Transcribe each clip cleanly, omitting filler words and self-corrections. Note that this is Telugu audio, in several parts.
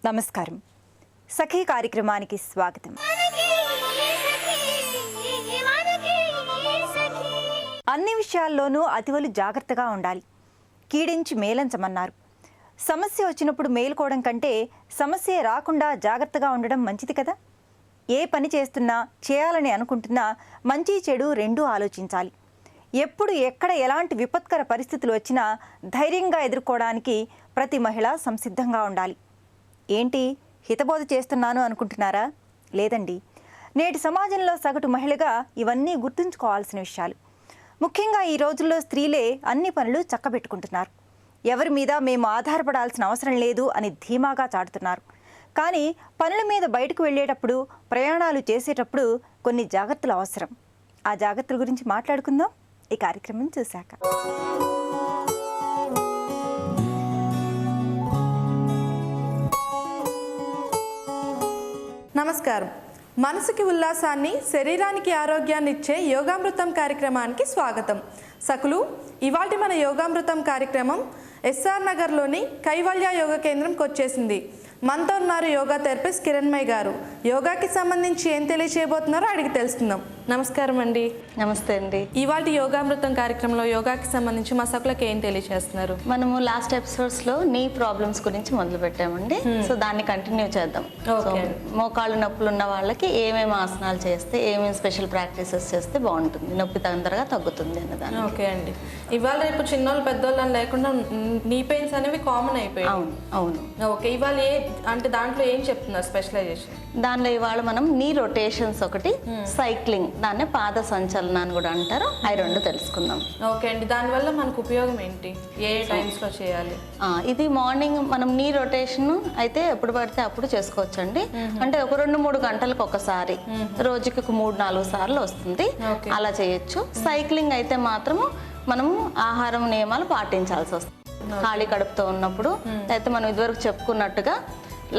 నమస్కారం. సఖీ కార్యక్రమానికి స్వాగతం. అన్ని విషయాల్లోనూ అతివలు జాగ్రత్తగా ఉండాలి. కీడించి మేలంచమన్నారు. సమస్య వచ్చినప్పుడు మేలుకోవడం కంటే సమస్య రాకుండా జాగ్రత్తగా ఉండడం మంచిది కదా. ఏ పని చేస్తున్నా, చేయాలని అనుకుంటున్నా మంచి చెడు రెండూ ఆలోచించాలి. ఎప్పుడు ఎక్కడ ఎలాంటి విపత్కర పరిస్థితులు వచ్చినా ధైర్యంగా ఎదుర్కోవడానికి ప్రతి మహిళ సంసిద్ధంగా ఉండాలి. ఏంటి హితబోధ చేస్తున్నాను అనుకుంటున్నారా? లేదండి. నేటి సమాజంలో సగటు మహిళగా ఇవన్నీ గుర్తుంచుకోవాల్సిన విషయాలు. ముఖ్యంగా ఈ రోజుల్లో స్త్రీలే అన్ని పనులు చక్కబెట్టుకుంటున్నారు. ఎవరి మీద మేము ఆధారపడాల్సిన అవసరం లేదు అని ధీమాగా చాటుతున్నారు. కానీ పనుల మీద బయటకు వెళ్ళేటప్పుడు, ప్రయాణాలు చేసేటప్పుడు కొన్ని జాగ్రత్తలు అవసరం. ఆ జాగ్రత్తల గురించి మాట్లాడుకుందాం ఈ కార్యక్రమం చూశాక. నమస్కారం. మనసుకి ఉల్లాసాన్ని, శరీరానికి ఆరోగ్యాన్ని ఇచ్చే యోగామృతం కార్యక్రమానికి స్వాగతం. సకులు, ఇవాల్టి మన యోగామృతం కార్యక్రమం ఎస్ఆర్ నగర్లోని కైవల్య యోగా కేంద్రంకి వచ్చేసింది. మనతో ఉన్నారు యోగా థెరపిస్ట్ కిరణ్మయి గారు. యోగాకి సంబంధించి ఏం తెలియచేయబోతున్నారో అడిగి తెలుసుకుందాం. నమస్కారం అండి. నమస్తే అండి. ఇవాల్టి యోగామృతం కార్యక్రమంలో యోగాకి సంబంధించి మా సకులకు ఏం తెలియజేస్తున్నారు? మనము లాస్ట్ ఎపిసోడ్స్లో నీ ప్రాబ్లమ్స్ గురించి మొదలు పెట్టామండి. సో దాన్ని కంటిన్యూ చేద్దాం. సో మోకాళ్ళు నొప్పులు ఉన్న వాళ్ళకి ఏమేమి ఆసనాలు చేస్తే, ఏమేమి స్పెషల్ ప్రాక్టీసెస్ చేస్తే బాగుంటుంది, నొప్పి తొందరగా తగ్గుతుంది అన్నదాన్ని. ఓకే అండి. ఇవాళ రేపు చిన్నోళ్ళు పెద్దోళ్ళు అని లేకుండా నీ పెయిన్స్ అనేవి కామన్ అయిపోయాయి. అవును అవును. ఓకే, ఇవాళ అంటే దాంట్లో ఏం చెప్తున్నారు స్పెషలైజేషన్? దానిలో ఇవాళ మనం నీ రొటేషన్స్ ఒకటి, సైక్లింగ్, దాన్ని పాద సంచలనాన్ని కూడా అంటారు, అవి రెండు తెలుసుకుందాం. ఓకే అండి. దానివల్ల మనకు ఉపయోగం ఏంటి? ఏ టైమ్స్లో చేయాలి? ఇది మార్నింగ్ మనం నీ రొటేషన్ అయితే ఎప్పుడు పడితే అప్పుడు చేసుకోవచ్చండి. అంటే ఒక 2-3 గంటలకు ఒకసారి, రోజుకి 3-4 సార్లు వస్తుంది, అలా చేయొచ్చు. సైక్లింగ్ అయితే మాత్రము మనము ఆహారం నియమాలు పాటించాల్సి వస్తుంది. ఖాళీ కడుపుతో ఉన్నప్పుడు అయితే మనం ఇదివరకు చెప్పుకున్నట్టుగా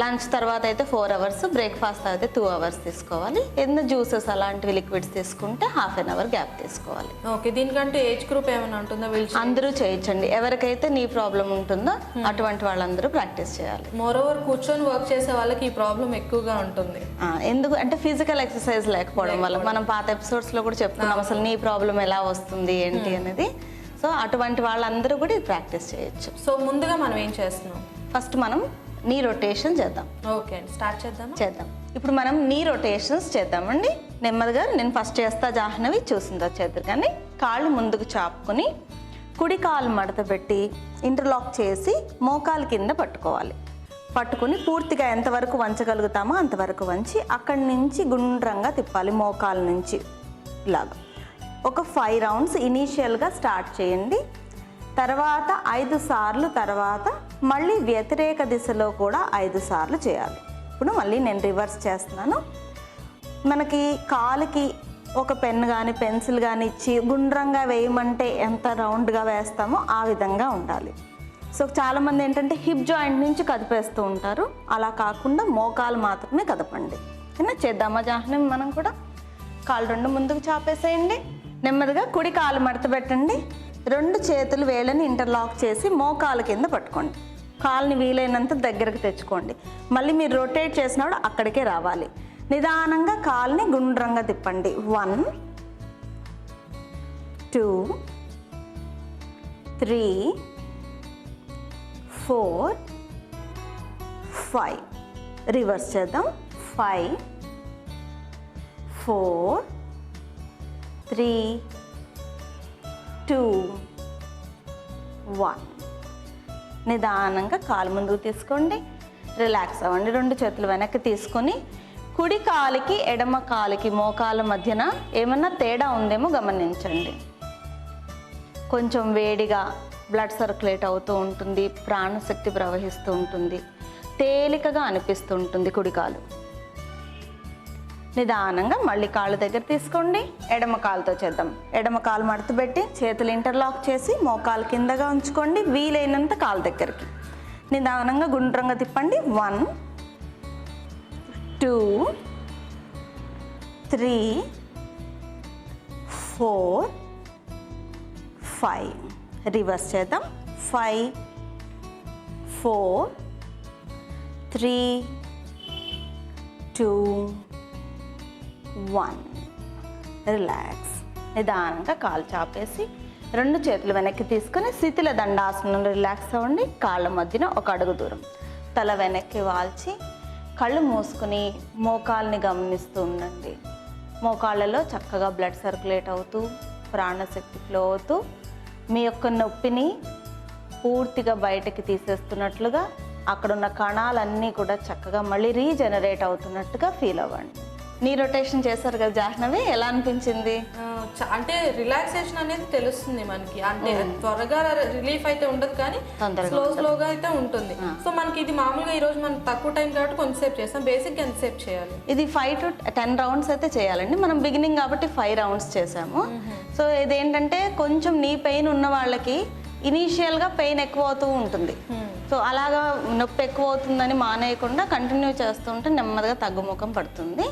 లంచ్ తర్వాత అయితే 4 అవర్స్, బ్రేక్ఫాస్ట్ అయితే 2 అవర్స్ తీసుకోవాలి. ఏదైనా జ్యూసెస్ అలాంటివి లిక్విడ్స్ తీసుకుంటే 1/2 అవర్ గ్యాప్ తీసుకోవాలి. ఓకే. దీనికంటే ఏజ్ గ్రూప్ ఏమైనా ఉంటుందా? అందరూ చేయొచ్చండి. ఎవరికైతే నీ ప్రాబ్లం ఉంటుందో అటువంటి వాళ్ళందరూ ప్రాక్టీస్ చేయాలి. మోర్ ఓవర్ కూర్చొని వర్క్ చేసే వాళ్ళకి ఈ ప్రాబ్లం ఎక్కువగా ఉంటుంది. ఎందుకు అంటే ఫిజికల్ ఎక్సర్సైజ్ లేకపోవడం వల్ల. మనం పాత ఎపిసోడ్స్లో కూడా చెప్పుకున్నాం అసలు నీ ప్రాబ్లం ఎలా వస్తుంది ఏంటి అనేది. సో అటువంటి వాళ్ళందరూ కూడా ఇది ప్రాక్టీస్ చేయొచ్చు. సో ముందుగా మనం ఏం చేస్తున్నాం? ఫస్ట్ మనం నీ రొటేషన్ చేద్దాం. ఓకే అండి, స్టార్ట్ చేద్దాం. ఇప్పుడు మనం నీ రొటేషన్స్ చేద్దామండి. నెమ్మదిగా నేను ఫస్ట్ చేస్తా, జాహ్నవి చూసిందా చేద్దరు. కానీ కాళ్ళు ముందుకు చాపుకొని కుడి కాలు మడత పెట్టి ఇంటర్లాక్ చేసి మోకాలు కింద పట్టుకోవాలి. పట్టుకుని పూర్తిగా ఎంతవరకు వంచగలుగుతామో అంతవరకు వంచి అక్కడి నుంచి గుండ్రంగా తిప్పాలి. మోకాలు నుంచి ఇలాగా ఒక 5 రౌండ్స్ ఇనీషియల్గా స్టార్ట్ చేయండి. తర్వాత 5 సార్లు, తర్వాత మళ్ళీ వ్యతిరేక దిశలో కూడా 5 సార్లు చేయాలి. ఇప్పుడు మళ్ళీ నేను రివర్స్ చేస్తున్నాను. మనకి కాలుకి ఒక పెన్ కానీ పెన్సిల్ కానీ ఇచ్చి గుండ్రంగా వేయమంటే ఎంత రౌండ్గా వేస్తామో ఆ విధంగా ఉండాలి. సో చాలామంది ఏంటంటే హిప్ జాయింట్ నుంచి కదిపేస్తూ ఉంటారు. అలా కాకుండా మోకాలు మాత్రమే కదపండి. చేద్దామా జాహ్నవి? మనం కూడా కాళ్ళు 2 ముందుకు చాపేసేయండి. నెమ్మదిగా కుడి కాలు మడత పెట్టండి. 2 చేతులు వేళ్ళని ఇంటర్లాక్ చేసి మోకాలు కింద పట్టుకోండి. కాలుని వీలైనంత దగ్గరకు తెచ్చుకోండి. మళ్ళీ మీరు రొటేట్ చేసినప్పుడు అక్కడికే రావాలి. నిదానంగా కాలుని గుండ్రంగా తిప్పండి. 1 2 3 4 5. రివర్స్ చేద్దాం. 5 4 3 2 1. నిదానంగా కాలు ముందుకు తీసుకోండి. రిలాక్స్ అవ్వండి. 2 చేతులు వెనక్కి తీసుకొని కుడి కాలికి ఎడమ కాలికి మోకాల మధ్యన ఏమన్నా తేడా ఉందేమో గమనించండి. కొంచెం వేడిగా బ్లడ్ సర్క్యులేట్ అవుతూ ఉంటుంది, ప్రాణశక్తి ప్రవహిస్తూ ఉంటుంది, తేలికగా అనిపిస్తూ ఉంటుంది కుడి కాలు. నిదానంగా మళ్ళీ కాళ్ళు దగ్గర తీసుకోండి. ఎడమ కాలుతో చేద్దాం. ఎడమ కాలు మడత పెట్టి చేతులు ఇంటర్లాక్ చేసి మోకాలు కిందగా ఉంచుకోండి. వీలైనంత కాలు దగ్గరికి నిదానంగా గుండ్రంగా తిప్పండి. 1 2 3 4 5. రివర్స్ చేద్దాం. 5 4 3, 2, 1. రిలాక్స్. నిదానంగా కాలు చాపేసి 2 చేతులు వెనక్కి తీసుకొని శిథిల దండాసనంలో రిలాక్స్ అవ్వండి. కాళ్ళ మధ్యన ఒక అడుగు దూరం తల వెనక్కి వాల్చి కళ్ళు మూసుకుని మోకాల్ని గమనిస్తూ ఉండండి. మోకాళ్ళలో చక్కగా బ్లడ్ సర్క్యులేట్ అవుతూ ప్రాణశక్తి ఫ్లో అవుతూ మీ యొక్క నొప్పిని పూర్తిగా బయటకి తీసేస్తున్నట్లుగా అక్కడున్న కణాలన్నీ కూడా చక్కగా మళ్ళీ రీజనరేట్ అవుతున్నట్టుగా ఫీల్ అవ్వండి. నీ రొటేషన్ చేశారు కదా జాహ్నవి, ఎలా అనిపించింది? అంటే రిలాక్సేషన్ అనేది తెలుస్తుంది మనకి, అంటే త్వరగా రిలీఫ్ అయితే ఉండదు కానీ స్లోగా అయితే ఉంటుంది. సో మనకి ఇది మామూలుగా ఈ రోజు మనం తక్కువ టైం కాబట్టి కొంచెంసేపు చేస్తాం. బేసిక్ ఎంతసేపు చేయాలి? ఇది 5 to 10 రౌండ్స్ అయితే చేయాలండి. మనం బిగినింగ్ కాబట్టి 5 రౌండ్స్ చేసాము. సో ఇదేంటంటే కొంచెం నీ పెయిన్ ఉన్న వాళ్ళకి ఇనీషియల్గా పెయిన్ ఎక్కువ అవుతూ ఉంటుంది. సో అలాగా నొప్పి ఎక్కువ అవుతుందని మానేయకుండా కంటిన్యూ చేస్తుంటే నెమ్మదిగా తగ్గుముఖం పడుతుంది.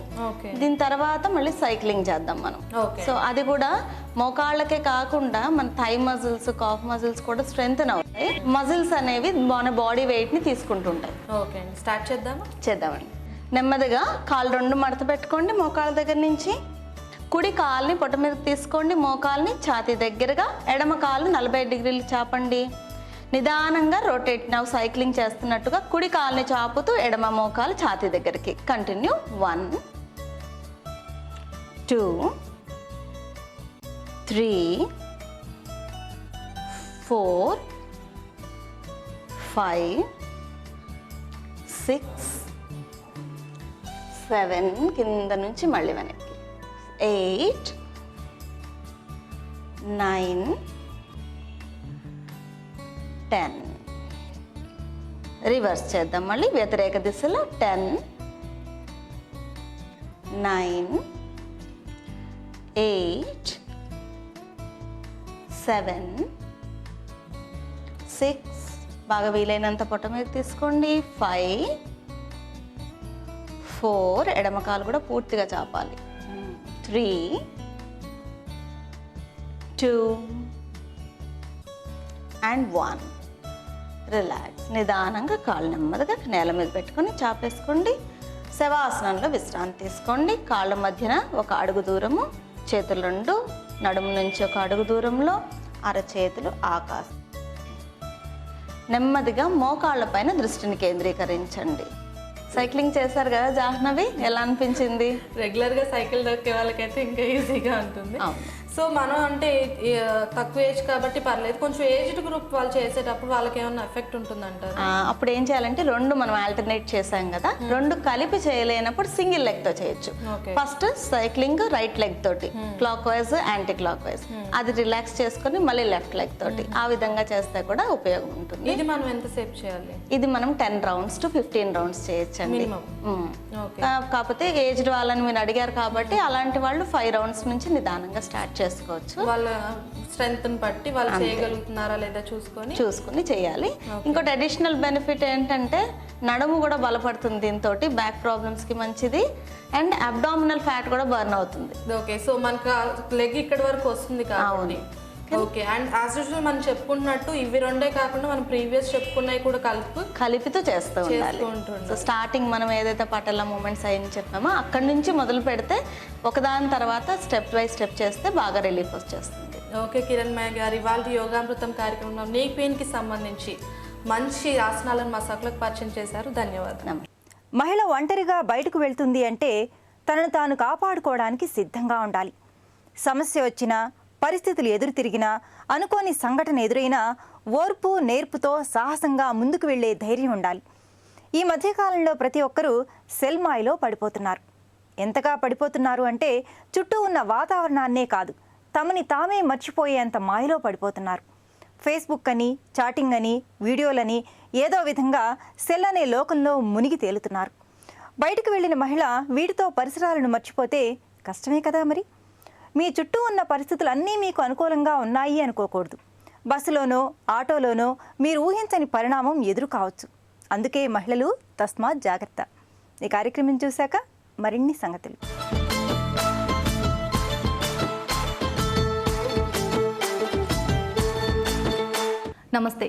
దీని తర్వాత మళ్ళీ సైక్లింగ్ చేద్దాం మనం. సో అది కూడా మోకాళ్ళకే కాకుండా మన థై మజిల్స్, కాఫ్ మజిల్స్ కూడా స్ట్రెంగ్తెన్ అవుతాయి. మజిల్స్ అనేవి మన బాడీ వెయిట్ని తీసుకుంటుంటాయి. ఓకే, స్టార్ట్ చేద్దామండి. నెమ్మదిగా కాళ్ళు 2 మడత పెట్టుకోండి. మోకాళ్ళ దగ్గర నుంచి కుడి కాల్ని పొట్ట మీద తీసుకోండి. మోకాల్ని ఛాతీ దగ్గరగా, ఎడమ కాలు 45 డిగ్రీలు చాపండి. నిదానంగా రొటేట్. నవ్వు సైక్లింగ్ చేస్తున్నట్టుగా కుడి కాల్ని చాపుతూ ఎడమ మోకాలు ఛాతీ దగ్గరికి. కంటిన్యూ. 1, 2, 3, 4, 5, 6, 7. కింద నుంచి మళ్ళీ వెనక్కి. 8, 9, 10. రివర్స్ చేద్దాం మళ్ళీ వ్యతిరేక దిశలో. 10, 9, 8, 7, 6. బాగా వీలైనంత పొట్ట మీద తీసుకోండి. 5, 4. ఎడమకాలు కూడా పూర్తిగా చాపాలి. 3, 2 and 1. రిలాక్స్. నిదానంగా కాళ్ళు నెమ్మదిగా నేల మీద పెట్టుకొని చాపేసుకోండి. శవాసనంలో విశ్రాంతి తీసుకోండి. కాళ్ళ మధ్యన ఒక అడుగు దూరము, చేతులు 2 నడుము నుంచి ఒక అడుగు దూరంలో, అరచేతులు ఆకాశం. నెమ్మదిగా మోకాళ్ళ పైన దృష్టిని కేంద్రీకరించండి. సైక్లింగ్ చేశారు కదా జాహ్నవి, ఎలా అనిపించింది? రెగ్యులర్గా సైకిల్ దొక్కే వాళ్ళకైతే ఇంకా ఈజీగా ఉంటుంది. సో మనం అంటే తక్కువ ఏజ్ కాబట్టి పర్లేదు. కొంచెం ఏజ్డ్ గ్రూప్ వాళ్ళు చేసేటప్పుడు వాళ్ళకి ఏమన్నా ఎఫెక్ట్ ఉంటుందంటారు? అప్పుడు ఏం చేయాలంటే 2 మనం ఆల్టర్నేట్ చేసాం కదా, 2 కలిపి చేయలేనప్పుడు సింగిల్ లెగ్ తో చేయొచ్చు. ఫస్ట్ సైక్లింగ్ రైట్ లెగ్ తోటి clock wise, anti clock wise, అది రిలాక్స్ చేసుకుని మళ్ళీ లెఫ్ట్ లెగ్ తోటి ఆ విధంగా చేస్తే కూడా ఉపయోగం ఉంటుంది. ఇది మనం ఎంతసేపు చేయాలి? ఇది మనం 10 రౌండ్స్ to 15 రౌండ్స్ చేయొచ్చండి. కాకపోతే ఏజ్డ్ వాళ్ళని మీరు అడిగారు కాబట్టి అలాంటి వాళ్ళు 5 రౌండ్స్ నుంచి నిదానంగా స్టార్ట్ చేసుకోవచ్చు. వాళ్ళ స్ట్రెంగ్త్ బట్టి వాళ్ళు చేయగలుగుతున్నారా లేదా చూసుకొని చేయాలి. ఇంకోటి అడిషనల్ బెనిఫిట్ ఏంటంటే నడుము కూడా బలపడుతుంది దీంతో, బ్యాక్ ప్రాబ్లమ్స్ కి మంచిది, అండ్ అబ్డామినల్ ఫ్యాట్ కూడా బర్న్ అవుతుంది. ఓకే, సో మనకు లెగ్ ఇక్కడ వరకు వస్తుంది కాబట్టి. ఓకే, అండ్ యాజ్ యూజువల్ మనం చెప్పుకున్నట్టు ఇవి 2 కాకుండా మనం ప్రీవియస్ చెప్పుకున్నవి కూడా కలిపితో చేస్తూ ఉండాలి. సో స్టార్టింగ్ మనం ఏదైతే పటల మూమెంట్స్ అయ్యని చెప్పామో అక్కడి నుంచి మొదలు పెడితే ఒకదాని తర్వాత స్టెప్ బై స్టెప్ చేస్తే బాగా రిలీఫ్ వచ్చేస్తుంది. ఓకే కిరణ్మయ్య గారు, ఇవాళ యోగామృతం కార్యక్రమంలో నీ పెయిన్కి సంబంధించి మంచి ఆసనాలను మా సకులకు పరిచయం చేశారు. ధన్యవాదాలు. మహిళ ఒంటరిగా బయటకు వెళ్తుంది అంటే తనను తాను కాపాడుకోవడానికి సిద్ధంగా ఉండాలి. సమస్య వచ్చినా, పరిస్థితులు ఎదురు తిరిగినా, అనుకోని సంఘటన ఎదురైనా ఓర్పు నేర్పుతో సాహసంగా ముందుకు వెళ్లే ధైర్యం ఉండాలి. ఈ మధ్యకాలంలో ప్రతి ఒక్కరూ సెల్ మాయలో పడిపోతున్నారు. ఎంతగా పడిపోతున్నారు అంటే చుట్టూ ఉన్న వాతావరణాన్నే కాదు, తమని తామే మర్చిపోయేంత మాయలో పడిపోతున్నారు. ఫేస్బుక్ అని, చాటింగ్ అని, వీడియోలని ఏదో విధంగా సెల్ అనే లోకంలో మునిగి తేలుతున్నారు. బయటకు వెళ్ళిన మహిళ వీటితో పరిసరాలను మర్చిపోతే కష్టమే కదా మరి. మీ చుట్టూ ఉన్న పరిస్థితులు అన్నీ మీకు అనుకూలంగా ఉన్నాయి అనుకోకూడదు. బస్సులోనో ఆటోలోనో మీరు ఊహించని పరిణామం ఎదురు కావచ్చు. అందుకే మహిళలు తస్మాత్ జాగ్రత్త. ఈ కార్యక్రమం చూశాక మరిన్ని సంగతులు. నమస్తే.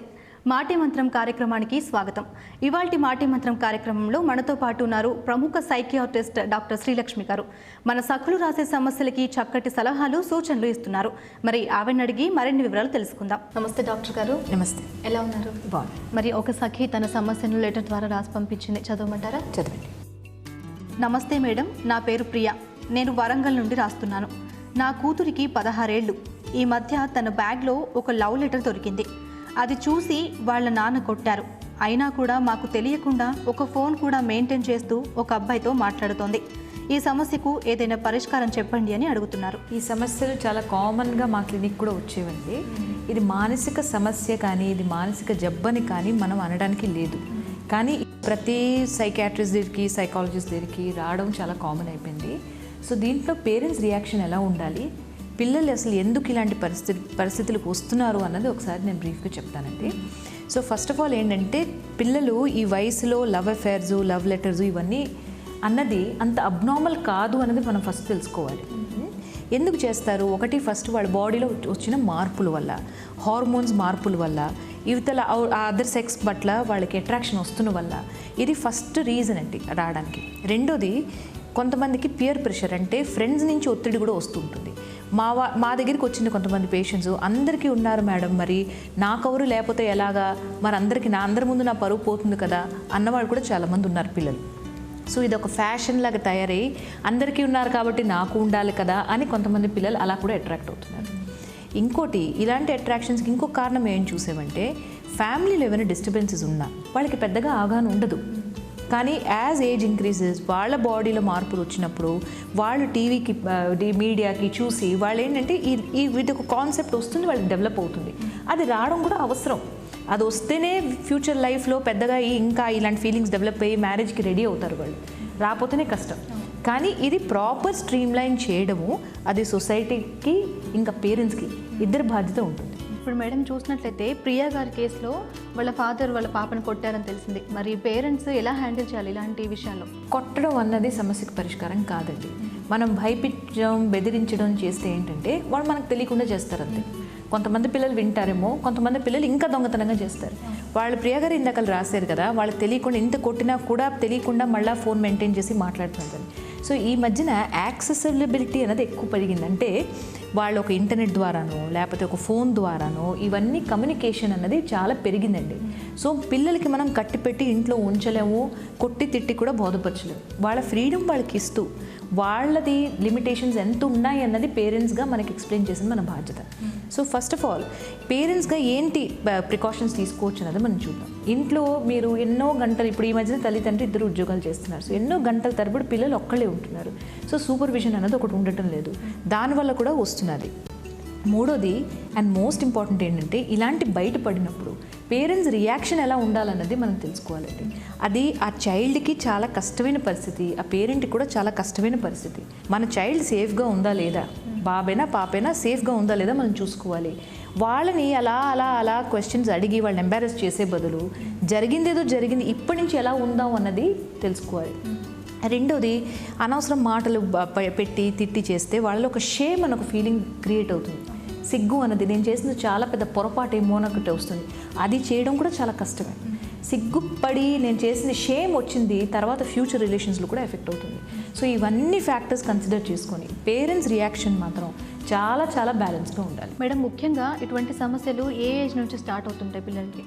మాటే మంత్రం కార్యక్రమానికి స్వాగతం. ఇవాల్టి మాటే మంత్రం కార్యక్రమంలో మనతో పాటు ఉన్నారు ప్రముఖ సైకియాట్రిస్ట్ డాక్టర్ శ్రీలక్ష్మి గారు. మన సఖులు రాసే సమస్యలకి చక్కటి సలహాలు సూచనలు ఇస్తున్నారు. మరి ఆవిడని అడిగి మరిన్ని వివరాలు తెలుసుకుందాం. నమస్తే డాక్టర్ గారు. నమస్తే. ఎలా ఉన్నారు? బాగుంది. మరి ఒక సఖి తన సమస్యను లెటర్ ద్వారా రాసి పంపించింది, చదవమంటారా? చదవండి. నమస్తే మేడం, నా పేరు ప్రియా. నేను వరంగల్ నుండి రాస్తున్నాను. నా కూతురికి 16 ఏళ్ళు. ఈ మధ్య తన బ్యాగ్లో ఒక లవ్ లెటర్ దొరికింది. అది చూసి వాళ్ళ నాన్న కొట్టారు. అయినా కూడా మాకు తెలియకుండా ఒక ఫోన్ కూడా మెయింటైన్ చేస్తూ ఒక అబ్బాయితో మాట్లాడుతోంది. ఈ సమస్యకు ఏదైనా పరిష్కారం చెప్పండి అని అడుగుతున్నారు. ఈ సమస్యలు చాలా కామన్గా మా క్లినిక్ కూడా వచ్చేవండి. ఇది మానసిక సమస్య కానీ ఇది మానసిక జబ్బని కానీ మనం అనడానికి లేదు. కానీ ప్రతి సైకాట్రిస్ట్ దగ్గరికి సైకాలజిస్ట్ దగ్గరికి రావడం చాలా కామన్ అయిపోయింది. సో దీంట్లో పేరెంట్స్ రియాక్షన్ ఎలా ఉండాలి, పిల్లలు అసలు ఎందుకు ఇలాంటి పరిస్థితులకు వస్తున్నారు అన్నది ఒకసారి నేను బ్రీఫ్గా చెప్తానండి. సో ఫస్ట్ ఆఫ్ ఆల్ ఏంటంటే, పిల్లలు ఈ వయసులో లవ్ అఫైర్స్, లవ్ లెటర్స్ ఇవన్నీ అన్నది అంత అబ్నార్మల్ కాదు అన్నది మనం ఫస్ట్ తెలుసుకోవాలి. ఎందుకు చేస్తారు? ఒకటి, ఫస్ట్ వాళ్ళ బాడీలో వచ్చిన మార్పుల వల్ల, హార్మోన్స్ మార్పుల వల్ల, ఇవతల అదర్ సెక్స్ పట్ల వాళ్ళకి అట్రాక్షన్ వస్తున్న వల్ల, ఇది ఫస్ట్ రీజన్ అండి రావడానికి. రెండోది, కొంతమందికి పియర్ ప్రెషర్ అంటే ఫ్రెండ్స్ నుంచి ఒత్తిడి కూడా వస్తుంటుంది. మా దగ్గరికి వచ్చిన కొంతమంది పేషెంట్స్, అందరికీ ఉన్నారు మేడం, మరి నాకెవరు లేకపోతే ఎలాగా, మరి అందరి ముందు నా పరువు పోతుంది కదా అన్నవాళ్ళు కూడా చాలామంది ఉన్నారు పిల్లలు. సో ఇది ఒక ఫ్యాషన్ లాగా తయారై అందరికీ ఉన్నారు కాబట్టి నాకు ఉండాలి కదా అని కొంతమంది పిల్లలు అలా కూడా అట్రాక్ట్ అవుతున్నారు. ఇంకోటి, ఇలాంటి అట్రాక్షన్స్కి ఇంకొక కారణం ఏం చూసామంటే, ఫ్యామిలీలో ఏమైనా డిస్టర్బెన్సెస్ ఉన్నా వాళ్ళకి పెద్దగా అవగాహన ఉండదు. కానీ యాజ్ ఏజ్ ఇంక్రీజెస్, వాళ్ళ బాడీలో మార్పులు వచ్చినప్పుడు వాళ్ళు టీవీకి మీడియాకి చూసి వాళ్ళు ఏంటంటే ఇది ఒక కాన్సెప్ట్ వస్తుంది, వాళ్ళకి డెవలప్ అవుతుంది. అది రావడం కూడా అవసరం. అది వస్తేనే ఫ్యూచర్ లైఫ్లో పెద్దగా ఇంకా ఇలాంటి ఫీలింగ్స్ డెవలప్ అయ్యి మ్యారేజ్కి రెడీ అవుతారు వాళ్ళు. రాకపోతేనే కష్టం. కానీ ఇది ప్రాపర్ స్ట్రీమ్ లైన్ చేయడము, అది సొసైటీకి ఇంకా పేరెంట్స్కి ఇద్దరి బాధ్యత ఉంటుంది. ఇప్పుడు మేడం చూసినట్లయితే ప్రియా గారి కేసులో వాళ్ళ ఫాదర్ వాళ్ళ పాపను కొట్టారని తెలిసింది. మరి పేరెంట్స్ ఎలా హ్యాండిల్ చేయాలి ఇలాంటి విషయాల్లో? కొట్టడం అన్నది సమస్యకు పరిష్కారం కాదండి. మనం భయపించడం, బెదిరించడం చేస్తే ఏంటంటే వాళ్ళు మనకు తెలియకుండా చేస్తారు అంతే. కొంతమంది పిల్లలు వింటారేమో, కొంతమంది పిల్లలు ఇంకా దొంగతనంగా చేస్తారు. వాళ్ళు ప్రియా గారు ఇందాక రాశారు కదా, వాళ్ళకి తెలియకుండా ఇంత కొట్టినా కూడా తెలియకుండా మళ్ళీ ఫోన్ మెయింటైన్ చేసి మాట్లాడుతున్నారు. సో ఈ మధ్యన యాక్సెసిబిలిటీ అనేది ఎక్కువ పెరిగింది. అంటే వాళ్ళు ఒక ఇంటర్నెట్ ద్వారానో లేకపోతే ఒక ఫోన్ ద్వారానో ఇవన్నీ కమ్యూనికేషన్ అన్నది చాలా పెరిగిందండి. సో పిల్లలకి మనం కట్టిపెట్టి ఇంట్లో ఉంచలేము, కొట్టి తిట్టి కూడా బోధపరచలేము. వాళ్ళ ఫ్రీడమ్ వాళ్ళకి ఇస్తూ వాళ్ళది లిమిటేషన్స్ ఎంత ఉన్నాయి అన్నది పేరెంట్స్గా మనకి ఎక్స్ప్లెయిన్ చేసింది మన బాధ్యత. సో ఫస్ట్ ఆఫ్ ఆల్ పేరెంట్స్గా ఏంటి ప్రికాషన్స్ తీసుకోవచ్చు అన్నది మనం చూద్దాం. ఇంట్లో మీరు ఎన్నో గంటలు, ఇప్పుడు ఈ మధ్యన తల్లిదండ్రులు ఇద్దరు ఉద్యోగాలు చేస్తున్నారు. సో ఎన్నో గంటల తరబడి పిల్లలు ఒక్కళ్ళే ఉంటున్నారు. సో సూపర్విజన్ అనేది ఒకటి ఉండటం లేదు, దానివల్ల కూడా వస్తున్నది. మూడోది అండ్ మోస్ట్ ఇంపార్టెంట్ ఏంటంటే, ఇలాంటి బయటపడినప్పుడు పేరెంట్స్ రియాక్షన్ ఎలా ఉండాలన్నది మనం తెలుసుకోవాలండి. అది ఆ చైల్డ్కి చాలా కష్టమైన పరిస్థితి, ఆ పేరెంట్కి కూడా చాలా కష్టమైన పరిస్థితి. మన చైల్డ్ సేఫ్గా ఉందా లేదా, బాబైనా పాపైనా సేఫ్గా ఉందా లేదా మనం చూసుకోవాలి. వాళ్ళని అలా అలా అలా క్వశ్చన్స్ అడిగి వాళ్ళని ఎంబారెస్ చేసే బదులు జరిగిందేదో జరిగింది, ఇప్పటి నుంచి ఎలా ఉందాం అన్నది తెలుసుకోవాలి. రెండోది, అనవసరం మాటలు పెట్టి తిట్టి చేస్తే వాళ్ళలో ఒక షేమ్ అని ఒక ఫీలింగ్ క్రియేట్ అవుతుంది. సిగ్గు అన్నది, నేను చేసిన చాలా పెద్ద పొరపాటు ఏమో ఒకటి వస్తుంది. అది చేయడం కూడా చాలా కష్టమే. సిగ్గుపడి నేను చేసిన షేమ్ వచ్చింది, తర్వాత ఫ్యూచర్ రిలేషన్స్లో కూడా ఎఫెక్ట్ అవుతుంది. సో ఇవన్నీ ఫ్యాక్టర్స్ కన్సిడర్ చేసుకొని పేరెంట్స్ రియాక్షన్ మాత్రం చాలా చాలా బ్యాలెన్స్గా ఉండాలి. మేడం, ముఖ్యంగా ఇటువంటి సమస్యలు ఏ ఏజ్ నుంచి స్టార్ట్ అవుతుంటాయి పిల్లలకి?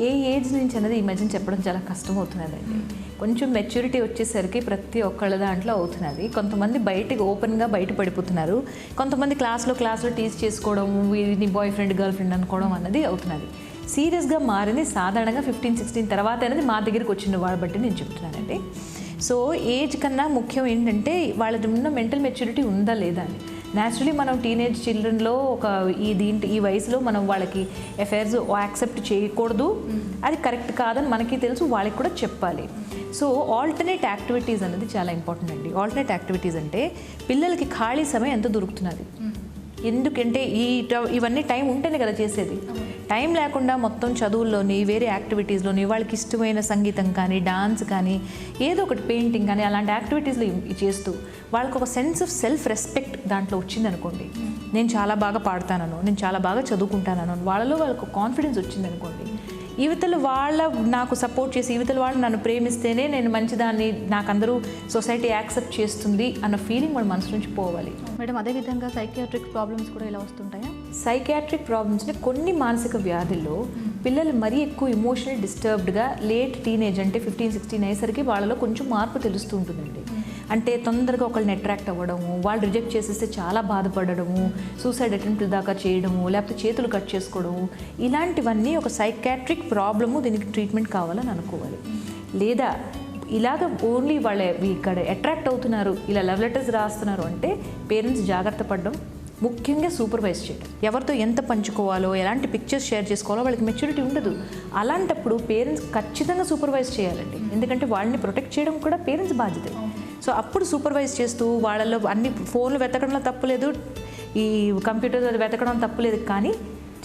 ఏ ఏజ్ నుంచి అనేది ఈ మధ్యన చెప్పడం చాలా కష్టం అవుతున్నదండి. కొంచెం మెచ్యూరిటీ వచ్చేసరికి ప్రతి ఒక్కళ్ళ దాంట్లో అవుతున్నది. కొంతమంది బయటకు ఓపెన్గా బయట పడిపోతున్నారు, కొంతమంది క్లాస్లో టీచ్ చేసుకోవడం, నీ బాయ్ ఫ్రెండ్ గర్ల్ ఫ్రెండ్ అనుకోవడం అన్నది అవుతున్నది. సీరియస్గా మారింది సాధారణంగా 15-16 తర్వాత అనేది మా దగ్గరికి వచ్చిన వాళ్ళ బట్టి నేను చెప్తున్నానండి. సో ఏజ్ కన్నా ముఖ్యం ఏంటంటే వాళ్ళకి ఉన్న మెంటల్ మెచ్యూరిటీ ఉందా లేదా అని. న్యాచురలీ మనం టీనేజ్ చిల్డ్రన్లో ఈ వయసులో మనం వాళ్ళకి అఫైర్స్ యాక్సెప్ట్ చేయకూడదు, అది కరెక్ట్ కాదని మనకి తెలుసు, వాళ్ళకి కూడా చెప్పాలి. సో ఆల్టర్నేట్ యాక్టివిటీస్ అనేది చాలా ఇంపార్టెంట్ అండి. ఆల్టర్నేట్ యాక్టివిటీస్ అంటే పిల్లలకి ఖాళీ సమయం ఎంత దొరుకుతున్నది. ఎందుకంటే ఇవన్నీ టైం ఉంటేనే కదా చేసేది. టైం లేకుండా మొత్తం చదువుల్లోని వేరే యాక్టివిటీస్లోని వాళ్ళకి ఇష్టమైన సంగీతం కానీ డాన్స్ కానీ ఏదో ఒకటి పెయింటింగ్ కానీ అలాంటి యాక్టివిటీస్లో చేస్తూ వాళ్ళకు ఒక సెన్స్ ఆఫ్ సెల్ఫ్ రెస్పెక్ట్ దాంట్లో వచ్చిందనుకోండి, నేను చాలా బాగా పాడతానను, నేను చాలా బాగా చదువుకుంటానను, వాళ్ళకు కాన్ఫిడెన్స్ వచ్చిందనుకోండి, యువతలు వాళ్ళ నాకు సపోర్ట్ చేసి యువతలు వాళ్ళు నన్ను ప్రేమిస్తేనే నేను మంచిదాన్ని, నాకు అందరూ సొసైటీ యాక్సెప్ట్ చేస్తుంది అన్న ఫీలింగ్ వాళ్ళ మనసు నుంచి పోవాలి. మేడం అదేవిధంగా సైకియాట్రిక్ ప్రాబ్లమ్స్ కూడా ఇలా వస్తుంటాయా? సైకియాట్రిక్ ప్రాబ్లమ్స్ని కొన్ని మానసిక వ్యాధుల్లో పిల్లలు మరీ ఎక్కువ ఇమోషనల్ డిస్టర్బ్డ్గా లేట్ టీనేజ్ అంటే 15-16 అయ్యేసరికి వాళ్ళలో కొంచెం మార్పు తెలుస్తూ ఉంటుందండి. అంటే తొందరగా ఒకళ్ళని అట్రాక్ట్ అవ్వడము, వాళ్ళు రిజెక్ట్ చేసేస్తే చాలా బాధపడము, సూసైడ్ అటెంప్ట్ల దాకా చేయడము, లేకపోతే చేతులు కట్ చేసుకోవడము, ఇలాంటివన్నీ ఒక సైకాట్రిక్ ప్రాబ్లము, దీనికి ట్రీట్మెంట్ కావాలని అనుకోవాలి. లేదా ఇలాగ ఓన్లీ వాళ్ళ ఇక్కడ అట్రాక్ట్ అవుతున్నారు, ఇలా లవ్ లెటర్స్ రాస్తున్నారు అంటే పేరెంట్స్ జాగ్రత్త పడడం, ముఖ్యంగా సూపర్వైజ్ చేయడం. ఎవరితో ఎంత పంచుకోవాలో, ఎలాంటి పిక్చర్స్ షేర్ చేసుకోవాలో వాళ్ళకి మెచ్యూరిటీ ఉండదు. అలాంటప్పుడు పేరెంట్స్ ఖచ్చితంగా సూపర్వైజ్ చేయాలండి, ఎందుకంటే వాళ్ళని ప్రొటెక్ట్ చేయడం కూడా పేరెంట్స్ బాధ్యత. సో అప్పుడు సూపర్వైజ్ చేస్తూ వాళ్ళలో అన్ని ఫోన్లు వెతకడంలో తప్పులేదు, ఈ కంప్యూటర్ వెతకడం తప్పులేదు, కానీ